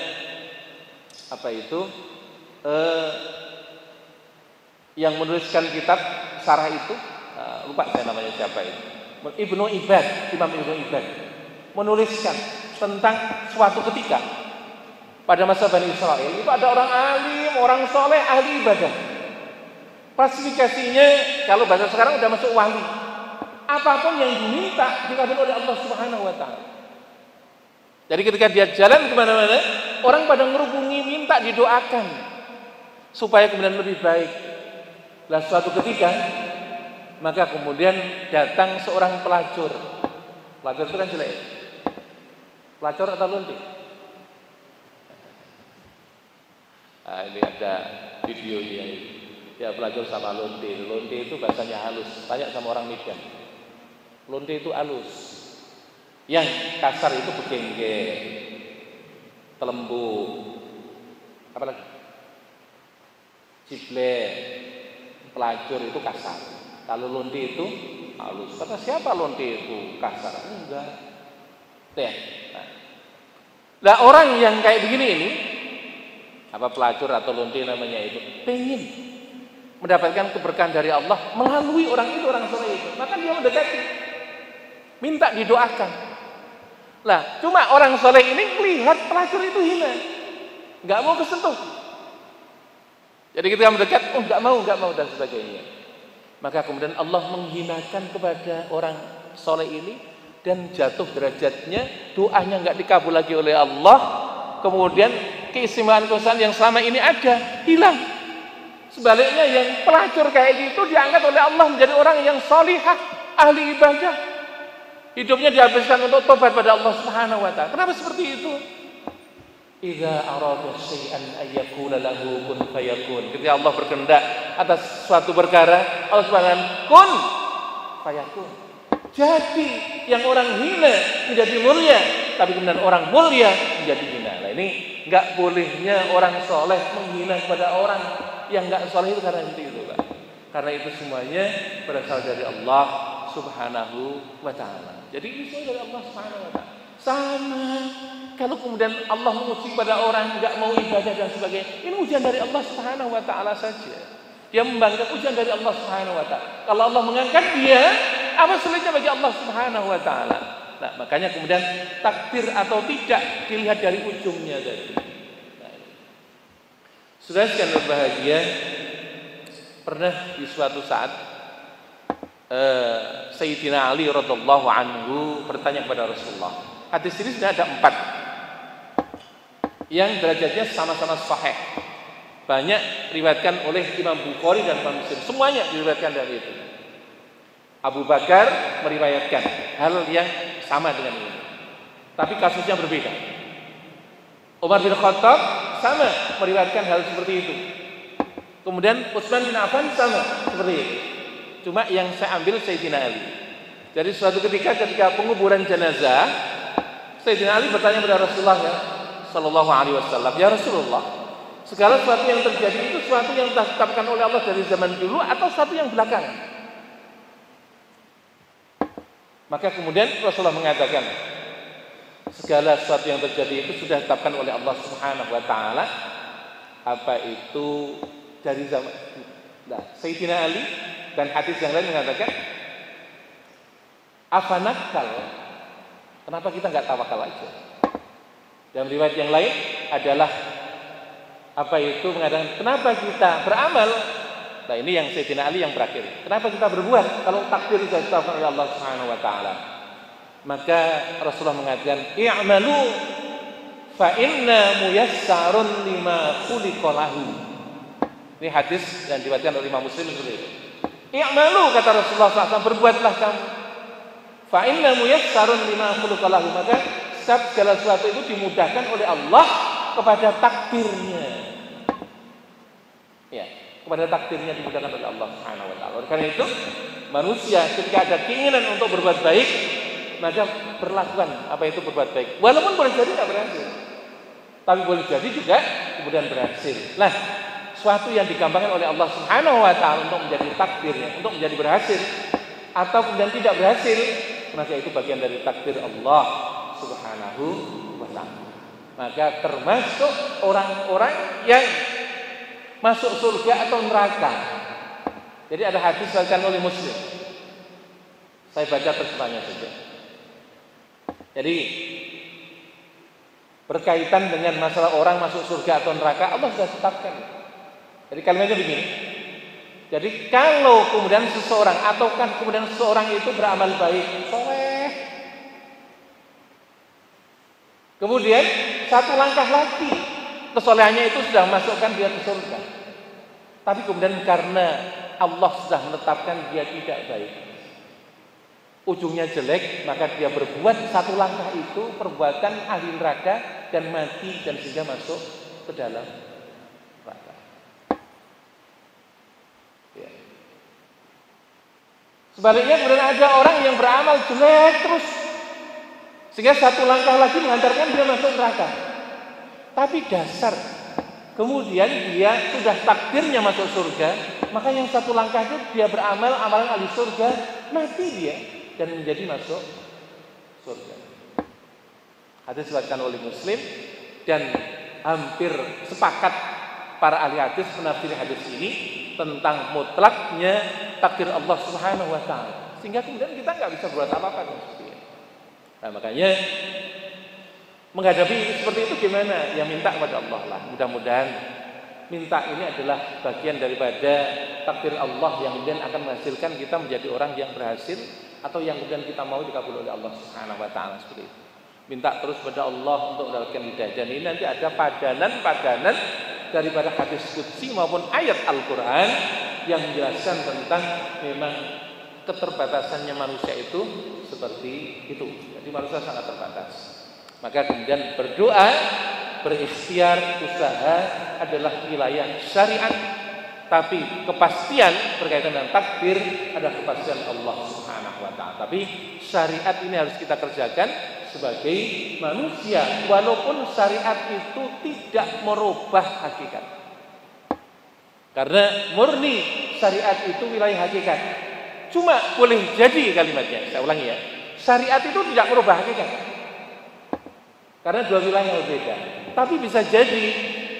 yang menuliskan kitab sarah itu, lupa saya namanya siapa itu, Ibnu Ibad, Imam Ibnu Ibad, menuliskan tentang suatu ketika pada masa Bani Israel itu ada orang alim, orang soleh, ahli ibadah. Klasifikasinya kalau bahasa sekarang udah masuk wali. Apapun yang diminta dikabul oleh Allah Subhanahu wa taala. Jadi ketika dia jalan kemana-mana, orang pada ngerubungi minta didoakan supaya kemudian lebih baik. Lah suatu ketika, maka kemudian datang seorang pelacur. Pelacur itu kan jelek. Pelacur atau lonte? Nah, ini ada videonya. Ya, pelacur sama lonte. Lonte itu bahasanya halus. Tanya sama orang Medan. Lonte itu halus. Yang kasar itu begengge, telembuk, apa lagi? Ciblek. Pelacur itu kasar. Kalau lonte itu halus. Kata siapa lonte itu kasar? Enggak. Nah, orang yang kayak begini ini, apa pelacur atau lonte namanya itu, pengen mendapatkan keberkahan dari Allah melalui orang itu, orang soleh itu. Maka dia mendekati, minta didoakan. Lah, cuma orang soleh ini melihat pelacur itu hina, nggak mau kesentuh. Jadi ketika mendekat, nggak mau dan sebagainya. Maka kemudian Allah menghinakan kepada orang soleh ini dan jatuh derajatnya, doanya nggak dikabul lagi oleh Allah. Kemudian keistimewaan yang selama ini ada hilang. Sebaliknya yang pelacur kayak gitu diangkat oleh Allah menjadi orang yang solihah, ahli ibadah. Hidupnya dihabiskan untuk tobat pada Allah Subhanahu wa taala. Kenapa seperti itu? Idza arada syai'an ayyakuna lahu kun fayakun. Ketika Allah berkehendak atas suatu perkara, Allah Subhanahu kun fayakun. Jadi yang orang hina menjadi mulia, tapi kemudian orang mulia menjadi hina. Nah, ini enggak bolehnya orang soleh menghina kepada orang yang enggak soleh itu karena itu, Pak. Karena itu semuanya berasal dari Allah Subhanahu wa taala. Jadi ini semua dari Allah Subhanahu wa taala. Sama kalau kemudian Allah menguji pada orang enggak mau ibadah dan sebagainya, ini ujian dari Allah Subhanahu wa taala saja. Dia membanggakan ujian dari Allah Subhanahu wa taala. Kalau Allah mengangkat dia, apa sulitnya bagi Allah Subhanahu wa taala? Nah, makanya kemudian takdir atau tidak dilihat dari ujungnya tadi. Nah, sudah sekalian berbahagia, pernah di suatu saat Sayyidina Ali radhiyallahu anhu bertanya kepada Rasulullah. Hadis ini sudah ada 4 yang derajatnya sama-sama sahih. Banyak diriwayatkan oleh Imam Bukhari dan Imam Muslim. Semuanya diriwayatkan dari itu. Abu Bakar meriwayatkan hal yang sama dengan ini, tapi kasusnya berbeda. Umar bin Khattab sama meriwayatkan hal seperti itu. Kemudian Utsman bin Affan sama seperti itu. Cuma yang saya ambil Sayyidina Ali. Jadi suatu ketika penguburan jenazah, Sayyidina Ali bertanya kepada Rasulullah sallallahu alaihi wasallam, "Ya Rasulullah, segala sesuatu yang terjadi itu sesuatu yang ditetapkan oleh Allah dari zaman dulu atau sesuatu yang belakangan?" Maka kemudian Rasulullah mengatakan, segala sesuatu yang terjadi itu sudah ditetapkan oleh Allah Subhanahu wa taala, apa itu dari zaman. Nah, Sayyidina Ali dan hadis yang lain mengatakan, afanakal, kenapa kita enggak tawakal aja? Dalam riwayat yang lain adalah apa itu mengatakan, kenapa kita beramal? Nah, ini yang Sayyidina Ali yang berakhir. Kenapa kita berbuat kalau takdir sudah ditetapkan oleh Allah Subhanahu wa taala? Maka Rasulullah mengatakan, i'malu fa inna muyassarun lima khuliqa lahu. Ini hadis yang diriwayatkan oleh Imam Muslim seperti itu. I'malu, kata Rasulullah SAW, berbuatlah kamu. Fa inna muyassarun lima khuliqa lahu. Maka segala sesuatu itu dimudahkan oleh Allah kepada takdirnya. Ya, kepada takdirnya dimudahkan oleh Allah Subhanahu wa taala. Karena itu, manusia ketika ada keinginan untuk berbuat baik, maka berlakukan apa itu berbuat baik. Walaupun boleh jadi tidak berhasil, tapi boleh jadi juga kemudian berhasil. Nah, suatu yang digampangkan oleh Allah Subhanahu wa taala untuk menjadi takdirnya, untuk menjadi berhasil atau kemudian tidak berhasil, maka itu bagian dari takdir Allah Subhanahu wa taala. Maka termasuk orang-orang yang masuk surga atau neraka. Jadi ada hadis diriwayatkan oleh Muslim. Saya baca terjemahannya saja. Jadi berkaitan dengan masalah orang masuk surga atau neraka, Allah sudah tetapkan. Jadi kalimatnya begini. Jadi kalau kemudian seseorang ataukah kemudian seseorang itu beramal baik, soleh, kemudian satu langkah lagi kesolehannya itu sudah masukkan dia ke surga. Tapi kemudian karena Allah sudah menetapkan dia tidak baik, ujungnya jelek, maka dia berbuat satu langkah itu perbuatan ahli neraka dan mati dan sehingga masuk ke dalam neraka. Ya. Sebaliknya kemudian ada orang yang beramal jelek terus sehingga satu langkah lagi mengantarkan dia masuk neraka. Tapi dasar kemudian dia sudah takdirnya masuk surga, maka yang satu langkah itu dia beramal amalan ahli surga, mati dia dan menjadi masuk surga. Hadis diriwayatkan oleh Muslim dan hampir sepakat para ahli hadis menafsir hadis ini tentang mutlaknya takdir Allah Subhanahu wa taala. Sehingga kemudian kita enggak bisa berbuat apa-apa seperti itu. Nah, makanya menghadapi seperti itu gimana? Ya minta kepada Allah lah. Mudah-mudahan minta ini adalah bagian daripada takdir Allah yang kemudian akan menghasilkan kita menjadi orang yang berhasil atau yang kemudian kita mau dikabul oleh Allah Subhanahu wa taala seperti itu. Minta terus pada Allah untuk mendapatkan hidayah. Dan ini nanti ada padanan-padanan daripada hadis qudsi maupun ayat Al-Qur'an yang menjelaskan tentang memang keterbatasannya manusia itu seperti itu. Jadi manusia sangat terbatas. Maka kemudian berdoa berikhtiar, usaha adalah wilayah syariat, tapi kepastian berkaitan dengan takdir adalah kepastian Allah Subhanahu wa taala. Tapi syariat ini harus kita kerjakan sebagai manusia, walaupun syariat itu tidak merubah hakikat. Karena murni syariat itu wilayah hakikat. Cuma boleh jadi kalimatnya, saya ulangi ya. Syariat itu tidak merubah hakikat. Karena dua wilayah yang berbeda. Tapi bisa jadi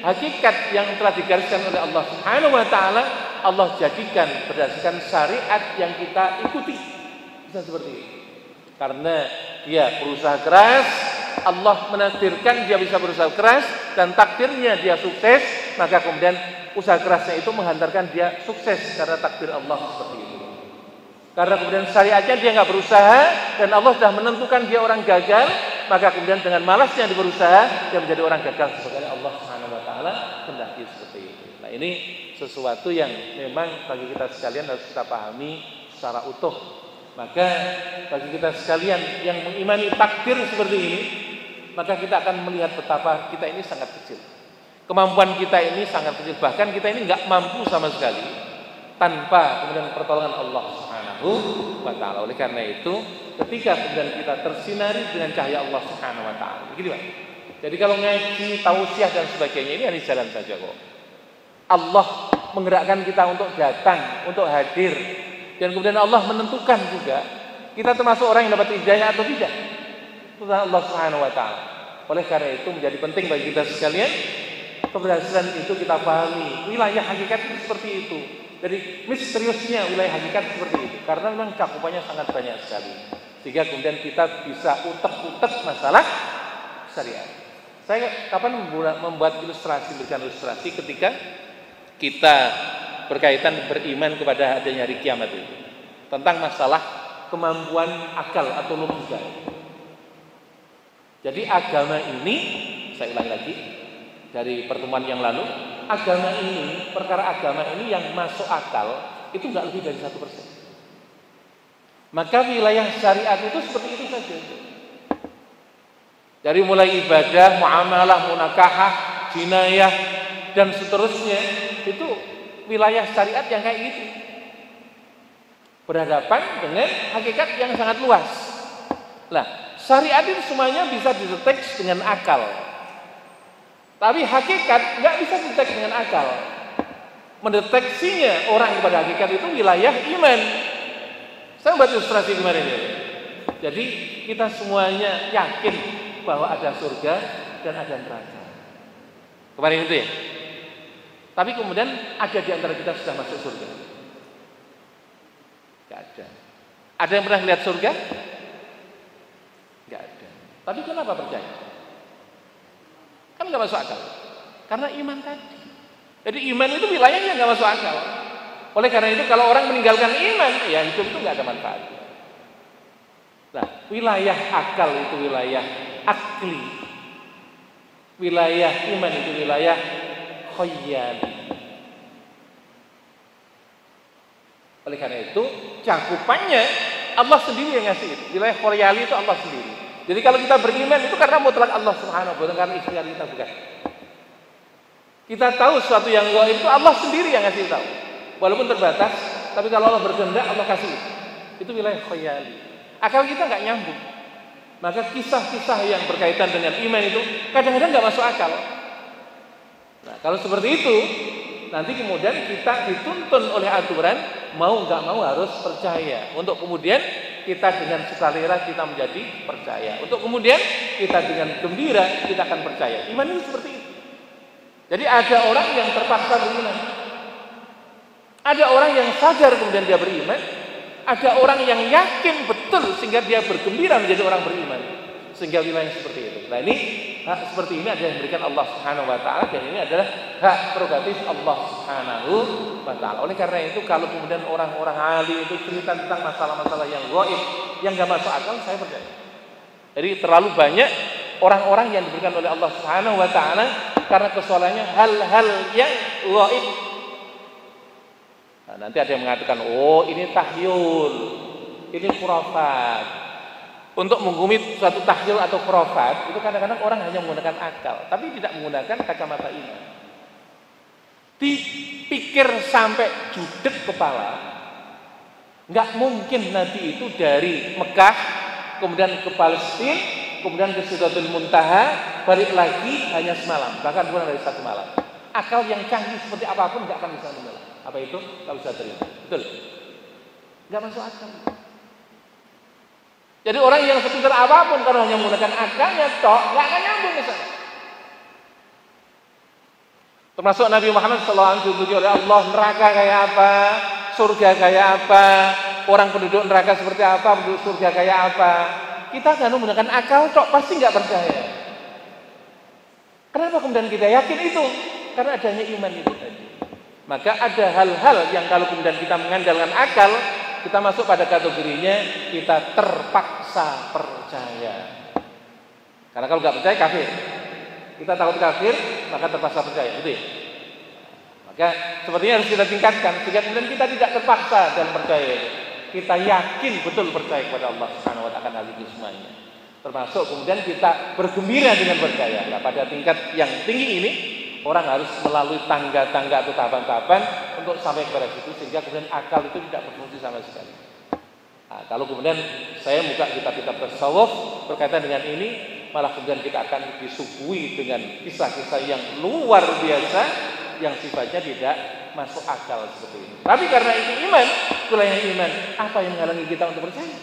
hakikat yang telah digariskan oleh Allah Subhanahu wa taala Allah jadikan berdasarkan syariat yang kita ikuti. Bisa seperti itu. Karena dia berusaha keras, Allah menakdirkan dia bisa berusaha keras dan takdirnya dia sukses, maka kemudian usaha kerasnya itu menghantarkan dia sukses karena takdir Allah seperti itu. Karena kemudian syariatnya dia nggak berusaha dan Allah sudah menentukan dia orang gagal, maka kemudian dengan malasnya dia berusaha dia menjadi orang gagal sebagaimana Allah Subhanahu wa taala hendaki seperti itu. Nah, ini sesuatu yang memang bagi kita sekalian harus kita pahami secara utuh. Maka bagi kita sekalian yang mengimani takdir seperti ini, maka kita akan melihat betapa kita ini sangat kecil. Kemampuan kita ini sangat kecil, bahkan kita ini nggak mampu sama sekali tanpa kemudian pertolongan Allah Subhanahu wa taala. Oleh karena itu, ketika kemudian kita tersinari dengan cahaya Allah Subhanahu wa taala. Begini, Pak. Jadi kalau ngaji, tausiah dan sebagainya ini hanya jalan saja kok. Allah menggerakkan kita untuk datang, untuk hadir. Dan kemudian Allah menentukan juga kita termasuk orang yang dapat hidayah atau tidak. Itu Allah Subhanahu wa taala. Oleh karena itu menjadi penting bagi kita sekalian keberhasilan itu kita pahami. Wilayah hakikat itu seperti itu. Jadi misteriusnya wilayah hakikat seperti itu. Karena memang cakupannya sangat banyak sekali. Sehingga kemudian kita bisa utek-utek masalah syariat. Saya kapan membuat ilustrasi, berikan ilustrasi ketika kita berkaitan beriman kepada adanya hari kiamat itu. Tentang masalah kemampuan akal atau logika. Jadi agama ini, saya ulangi lagi dari pertemuan yang lalu, agama ini, perkara agama ini yang masuk akal itu nggak lebih dari 1%. Maka wilayah syariat itu seperti itu saja. Dari mulai ibadah, muamalah, munakahah, jinayah dan seterusnya itu wilayah syariat yang kayak gitu. Berhadapan dengan hakikat yang sangat luas. Nah, syariat itu semuanya bisa dideteksi dengan akal. Tapi hakikat nggak bisa dideteksi dengan akal. Mendeteksinya orang kepada hakikat itu wilayah iman. Saya buat ilustrasi kemarin ya. Jadi kita semuanya yakin bahwa ada surga dan ada neraka. Kemarin itu ya. Tapi kemudian ada di antara kita sudah masuk surga. Gak ada. Ada yang pernah lihat surga? Gak ada. Tapi kenapa percaya? Kan gak masuk akal. Karena iman tadi. Jadi iman itu wilayahnya gak masuk akal. Oleh karena itu kalau orang meninggalkan iman, ya hidup itu gak ada manfaat. Nah, wilayah akal itu wilayah akli. Wilayah iman itu wilayah khayali. Oleh karena itu cakupannya Allah sendiri yang ngasih itu. Wilayah khayali itu Allah sendiri. Jadi kalau kita beriman itu karena mutlak Allah Subhanahu wa taala, karena ikhtiar kita bukan. Kita tahu sesuatu yang gaib itu Allah sendiri yang ngasih tahu. Walaupun terbatas, tapi kalau Allah berkehendak Allah kasih. Itu wilayah khayali. Akal kita nggak nyambung. Maka kisah-kisah yang berkaitan dengan iman itu kadang-kadang nggak masuk akal. Nah, kalau seperti itu, nanti kemudian kita dituntun oleh aturan mau nggak mau harus percaya. Untuk kemudian kita dengan sukarela kita menjadi percaya. Untuk kemudian kita dengan gembira kita akan percaya. Iman itu seperti itu. Jadi ada orang yang terpaksa beriman. Ada orang yang sadar kemudian dia beriman. Ada orang yang yakin betul sehingga dia bergembira menjadi orang beriman. Sehingga wilayah seperti itu. Nah ini hak seperti ini ada yang diberikan Allah Subhanahu wa taala dan ini adalah hak prerogatif Allah Subhanahu wa taala. Oleh karena itu kalau kemudian orang-orang alim itu cerita tentang masalah-masalah yang gaib yang enggak masuk akal, saya percaya. Jadi terlalu banyak orang-orang yang diberikan oleh Allah Subhanahu wa taala karena kesalahannya hal-hal yang gaib. Nah, nanti ada yang mengatakan, "Oh, ini tahyul. Ini khurafat." Untuk menghukumi suatu tahlil atau khurafat itu kadang-kadang orang hanya menggunakan akal, tapi tidak menggunakan kacamata iman. Dipikir sampai judek kepala, nggak mungkin Nabi itu dari Mekah kemudian ke Palestina, kemudian ke Sidratul Muntaha, balik lagi hanya semalam, bahkan kurang dari 1 malam. Akal yang canggih seperti apapun nggak akan bisa menilai. Apa itu? Nggak bisa terima. Betul? Nggak masuk akal. Jadi orang yang sepintar apapun kalau hanya menggunakan akalnya tok, nggak akan nyambung ke sana. Termasuk Nabi Muhammad SAW diuji oleh Allah, neraka kayak apa, surga kayak apa, orang penduduk neraka seperti apa, penduduk surga kayak apa. Kita kan menggunakan akal tok pasti nggak percaya. Kenapa kemudian kita yakin itu? Karena adanya iman itu tadi. Maka ada hal-hal yang kalau kemudian kita mengandalkan akal, kita masuk pada kategorinya kita terpaksa percaya. Karena kalau nggak percaya kafir. Kita takut kafir, maka terpaksa percaya. Gitu ya? Maka sepertinya harus kita tingkatkan sehingga kemudian kita tidak terpaksa dalam percaya. Kita yakin betul percaya kepada Allah Subhanahu wa taala akan hal itu semuanya. Termasuk kemudian kita bergembira dengan percaya. Nah, pada tingkat yang tinggi ini orang harus melalui tangga-tangga atau tahapan-tahapan untuk sampai kepada situ sehingga kemudian akal itu tidak berfungsi sama sekali. Nah, kalau kemudian saya buka kitab-kitab tasawuf berkaitan dengan ini, malah kemudian kita akan disuguhi dengan kisah-kisah yang luar biasa yang sifatnya tidak masuk akal seperti ini. Tapi karena itu iman, itulah yang iman. Apa yang menghalangi kita untuk percaya?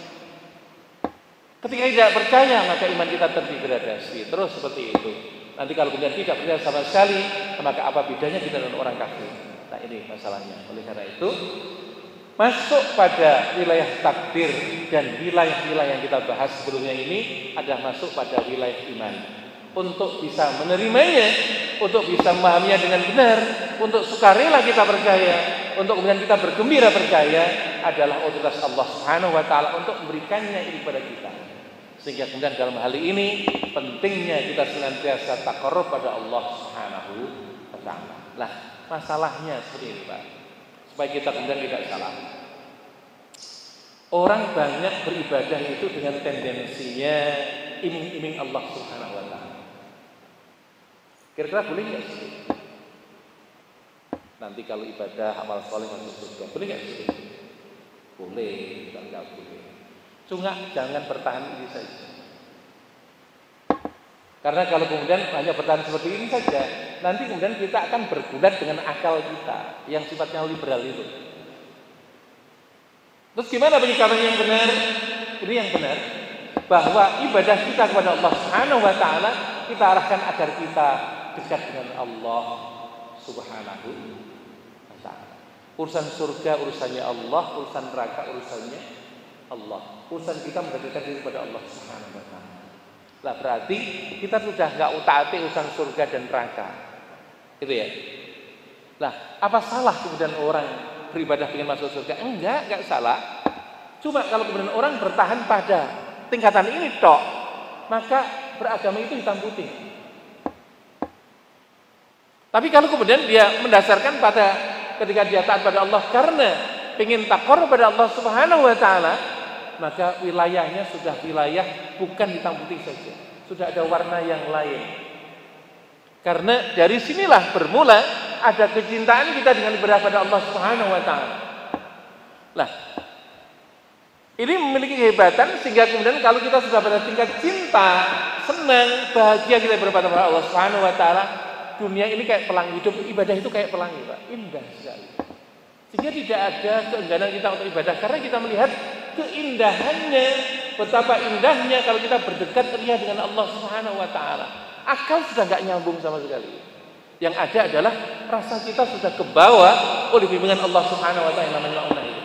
Ketika tidak percaya, maka iman kita terdegradasi. Terus seperti itu. Nanti kalau kemudian tidak percaya sama sekali, maka apa bedanya kita dengan orang kafir? Nah ini masalahnya. Oleh karena itu, masuk pada wilayah takdir dan wilayah-wilayah yang kita bahas sebelumnya ini adalah masuk pada wilayah iman. Untuk bisa menerimanya, untuk bisa memahaminya dengan benar, untuk sukarela kita percaya, untuk kemudian kita bergembira percaya adalah otoritas Allah Subhanahu wa taala untuk memberikannya ini kepada kita. Sehingga kemudian dalam hal ini pentingnya kita senantiasa taqarrub pada Allah Subhanahu wa taala. Nah, masalahnya seperti ini, Pak. Supaya kita kemudian tidak salah. Orang banyak beribadah itu dengan tendensinya iming-iming Allah Subhanahu wa taala. Kira-kira boleh nggak sih? Nanti kalau ibadah amal soleh masuk surga, boleh nggak sih? Boleh, nggak boleh. Cuma jangan bertahan ini saja. Karena kalau kemudian hanya bertahan seperti ini saja, nanti kemudian kita akan bergulat dengan akal kita yang sifatnya liberal itu. Terus gimana penyikapan yang benar? Ini yang benar, bahwa ibadah kita kepada Allah Subhanahu wa taala kita arahkan agar kita dekat dengan Allah Subhanahu wa taala. Urusan surga urusannya Allah, urusan neraka urusannya Allah. Urusan kita mendekatkan diri kepada Allah Subhanahu wa taala. Lah berarti kita sudah enggak utaati urusan surga dan neraka. Gitu ya. Lah, apa salah kemudian orang beribadah ingin masuk surga? Enggak salah. Cuma kalau kemudian orang bertahan pada tingkatan ini tok, maka beragama itu hitam putih. Tapi kalau kemudian dia mendasarkan pada ketika dia taat pada Allah karena ingin taqarrub pada Allah Subhanahu wa taala, maka wilayahnya sudah wilayah bukan hitam putih saja, sudah ada warna yang lain. Karena dari sinilah bermula ada kecintaan kita dengan ibadah pada Allah Subhanahu wa taala. Lah, ini memiliki kehebatan sehingga kemudian kalau kita sudah pada tingkat cinta, senang, bahagia kita beribadah pada Allah Subhanahu wa taala, dunia ini kayak pelangi, hidup ibadah itu kayak pelangi, Pak. Indah sekali. Sehingga tidak ada keengganan kita untuk ibadah karena kita melihat keindahannya, betapa indahnya kalau kita berdekat ria dengan Allah Subhanahu wa taala. Akal sudah enggak nyambung sama sekali. Yang ada adalah rasa kita sudah kebawa oleh bimbingan Allah Subhanahu wa taala yang namanya Allah itu.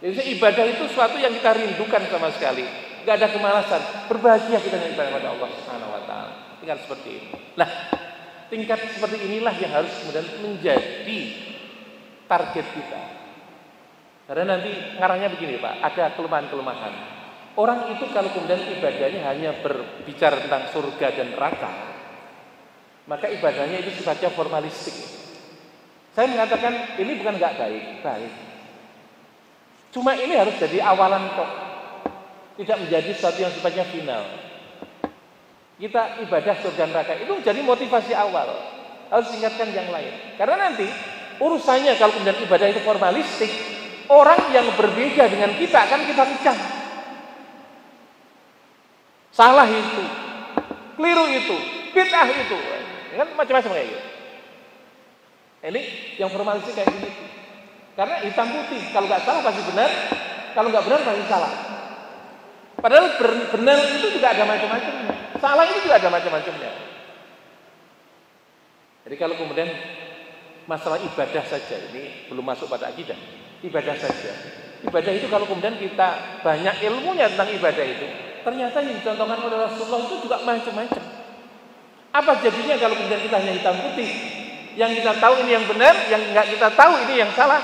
Jadi ibadah itu sesuatu yang kita rindukan sama sekali. Enggak ada kemalasan. Berbahagia kita dengan ibadah kepada Allah Subhanahu wa taala. Tinggal seperti ini. Nah, tingkat seperti inilah yang harus kemudian menjadi target kita. Karena nanti ngarahnya begini, Pak, ada kelemahan-kelemahan. Orang itu kalau kemudian ibadahnya hanya berbicara tentang surga dan neraka, maka ibadahnya itu sifatnya formalistik. Saya mengatakan ini bukan enggak baik. Cuma ini harus jadi awalan kok. tidak menjadi sesuatu yang sifatnya final. Kita ibadah surga neraka itu menjadi motivasi awal. Harus ingatkan yang lain. Karena nanti urusannya kalau kemudian ibadah itu formalistik, orang yang berbeda dengan kita akan kita kecam. Salah itu, keliru itu, bid'ah itu, kan macam-macam kayak gitu. Ini yang formalistik kayak gini. Karena hitam putih, kalau nggak salah pasti benar, kalau nggak benar pasti salah. Padahal benar itu juga ada macam-macamnya, salah itu juga ada macam-macamnya. Jadi kalau kemudian masalah ibadah saja, ini belum masuk pada akidah, ibadah saja. Ibadah itu kalau kemudian kita banyak ilmunya tentang ibadah itu, ternyata yang dicontohkan oleh Rasulullah itu juga macam-macam. Apa jadinya kalau kemudian kita hanya hitam putih, yang kita tahu ini yang benar, yang nggak kita tahu ini yang salah,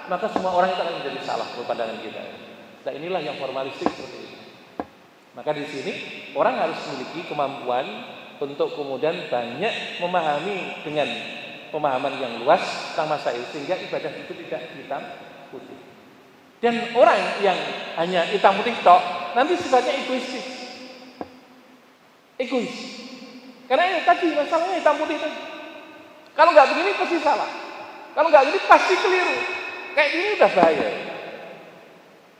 maka semua orang itu akan menjadi salah menurut pandangan kita. Nah inilah yang formalistik seperti itu. Maka di sini orang harus memiliki kemampuan untuk kemudian banyak memahami dengan pemahaman yang luas tentang masalah sehingga ibadah itu tidak hitam putih. Dan orang yang hanya hitam putih tok nanti sifatnya egoistis. Egois. Karena ini tadi masalahnya hitam putih itu. Kalau nggak begini pasti salah. Kalau nggak begini pasti keliru. Kayak gini udah bahaya.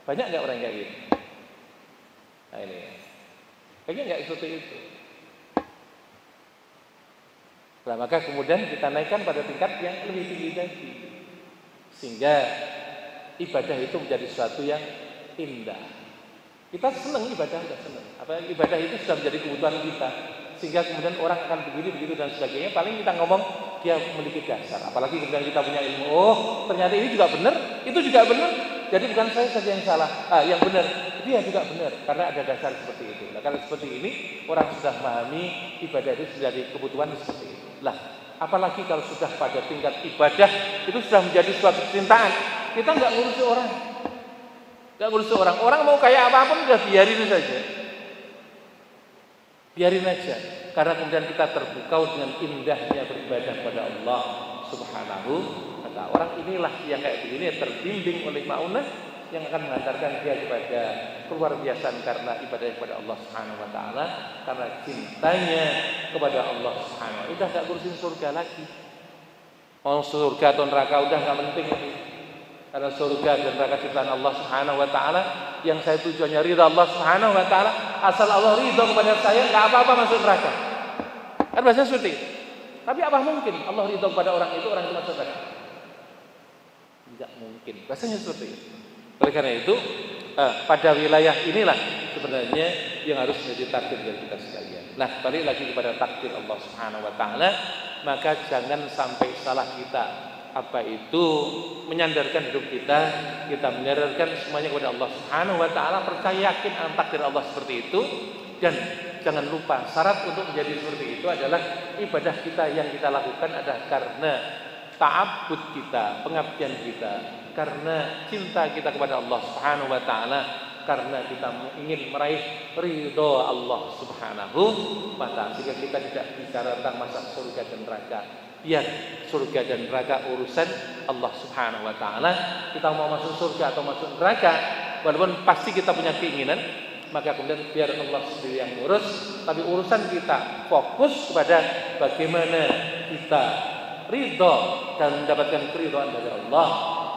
Banyak nggak orang kayak gitu? Nah ini. Kayaknya nggak seperti itu. Nah maka kemudian kita naikkan pada tingkat yang lebih tinggi lagi. Sehingga ibadah itu menjadi sesuatu yang indah. Kita senang ibadah, sudah senang. Apa ibadah itu sudah menjadi kebutuhan kita. Sehingga kemudian orang akan begini, begitu dan sebagainya. Paling kita ngomong dia memiliki dasar. Apalagi kemudian kita punya ilmu. Oh, ternyata ini juga benar, itu juga benar. Jadi bukan saya saja yang salah, yang benar. Dia juga benar karena ada dasar seperti itu. Nah, karena seperti ini orang sudah memahami ibadah itu sudah jadi kebutuhan seperti itu. Lah, apalagi kalau sudah pada tingkat ibadah itu sudah menjadi suatu kecintaan. Kita nggak ngurusi orang, nggak ngurusi orang. Orang mau kayak apapun udah biarin saja. Biarin aja, karena kemudian kita terpukau dengan indahnya beribadah kepada Allah Subhanahu wa ta'ala. Orang inilah yang kayak begini terbimbing oleh ma'unah yang akan mengantarkan dia kepada keluar biasaan karena ibadah kepada Allah Subhanahu wa ta'ala, karena cintanya kepada Allah Subhanahu wa ta'ala. Udah gak ngurusin surga lagi. Mau surga atau neraka udah gak penting lagi. Karena surga dan neraka ciptaan Allah Subhanahu wa ta'ala, yang saya tujuannya ridha Allah Subhanahu wa ta'ala, asal Allah ridha kepada saya enggak apa-apa masuk neraka. Kan bahasa seperti itu. Tapi apa mungkin Allah ridha kepada orang itu masuk neraka? Enggak mungkin. Bahasanya seperti itu. Oleh karena itu, pada wilayah inilah sebenarnya yang harus menjadi takdir dari kita sekalian. Nah, balik lagi kepada takdir Allah Subhanahu wa ta'ala, maka jangan sampai salah kita. Apa itu menyandarkan hidup kita menyandarkan semuanya kepada Allah Subhanahu wa ta'ala, percaya yakin akan takdir Allah seperti itu. Dan jangan lupa syarat untuk menjadi seperti itu adalah ibadah kita yang kita lakukan adalah karena ta'abbud kita, pengabdian kita, karena cinta kita kepada Allah Subhanahu wa ta'ala, karena kita ingin meraih ridho Allah Subhanahu wa ta'ala, sehingga kita tidak bicara tentang masalah surga dan neraka. Biar surga dan neraka urusan Allah Subhanahu wa ta'ala. Kita mau masuk surga atau masuk neraka, walaupun pasti kita punya keinginan, maka kemudian biar Allah sendiri yang ngurus. Tapi urusan kita fokus kepada bagaimana kita ridho dan mendapatkan keridhaan dari Allah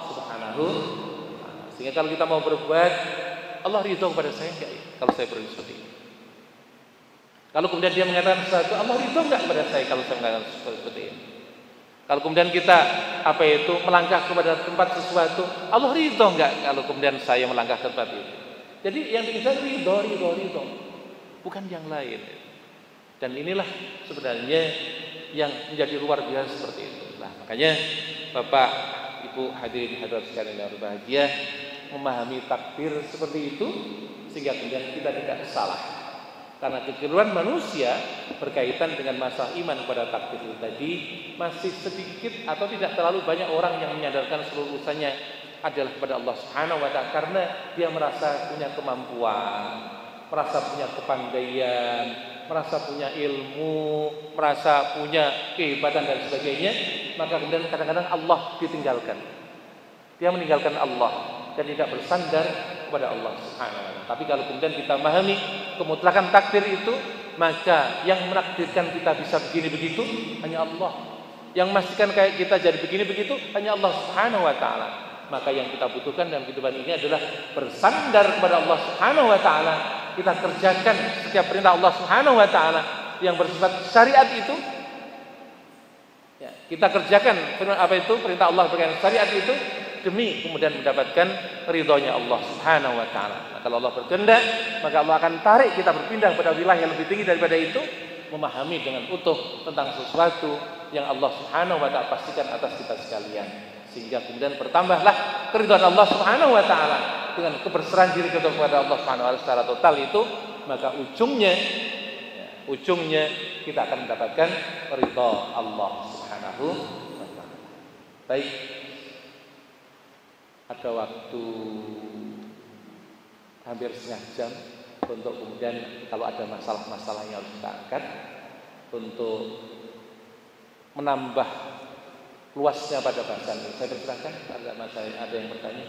Subhanahu wa ta'ala. Sehingga kalau kita mau berbuat, Allah ridho kepada saya enggak ya kalau saya berbuat seperti ini? Kalau kemudian dia mengatakan sesuatu, Allah ridho enggak kepada saya kalau saya mengatakan seperti ini? Kalau kemudian kita melangkah kepada tempat sesuatu, Allah ridho enggak kalau kemudian saya melangkah ke tempat itu? Jadi yang kita ridho, bukan yang lain. Dan inilah sebenarnya yang menjadi luar biasa seperti itu. Nah, makanya Bapak, Ibu hadirin hadirat sekalian yang berbahagia, memahami takdir seperti itu sehingga kemudian kita tidak salah. Karena kekeliruan manusia berkaitan dengan masalah iman kepada takdir itu tadi masih sedikit atau tidak terlalu banyak orang yang menyadarkan seluruh urusannya adalah kepada Allah Subhanahu wa ta'ala, karena dia merasa punya kemampuan, merasa punya kepandaian, merasa punya ilmu, merasa punya kehebatan dan sebagainya. Maka kemudian kadang-kadang Allah ditinggalkan. Dia meninggalkan Allah dan tidak bersandar kepada Allah Subhanahu wa taala. Tapi kalau kemudian kita memahami kemutlakan takdir itu, maka yang menakdirkan kita bisa begini begitu hanya Allah. Yang memastikan kayak kita jadi begini begitu hanya Allah Subhanahu wa taala. Maka yang kita butuhkan dalam kehidupan ini adalah bersandar kepada Allah Subhanahu wa taala. Kita kerjakan setiap perintah Allah Subhanahu wa taala yang bersifat syariat itu. Ya, kita kerjakan apa itu perintah Allah berkaitan syariat itu demi kemudian mendapatkan ridhonya Allah Subhanahu wa taala. Nah, kalau Allah berkehendak, maka Allah akan tarik kita berpindah pada wilayah yang lebih tinggi daripada itu, memahami dengan utuh tentang sesuatu yang Allah Subhanahu wa taala pastikan atas kita sekalian. Sehingga kemudian bertambahlah keridhaan Allah Subhanahu wa taala dengan keberserah diri kita kepada Allah Subhanahu wa taala secara total itu, maka ujungnya kita akan mendapatkan ridha Allah Subhanahu wa taala. Baik. Ada waktu hampir setengah jam untuk kemudian kalau ada masalah-masalah yang harus kita angkat untuk menambah luasnya pada bahasan ini. Saya persilakan, ada yang bertanya.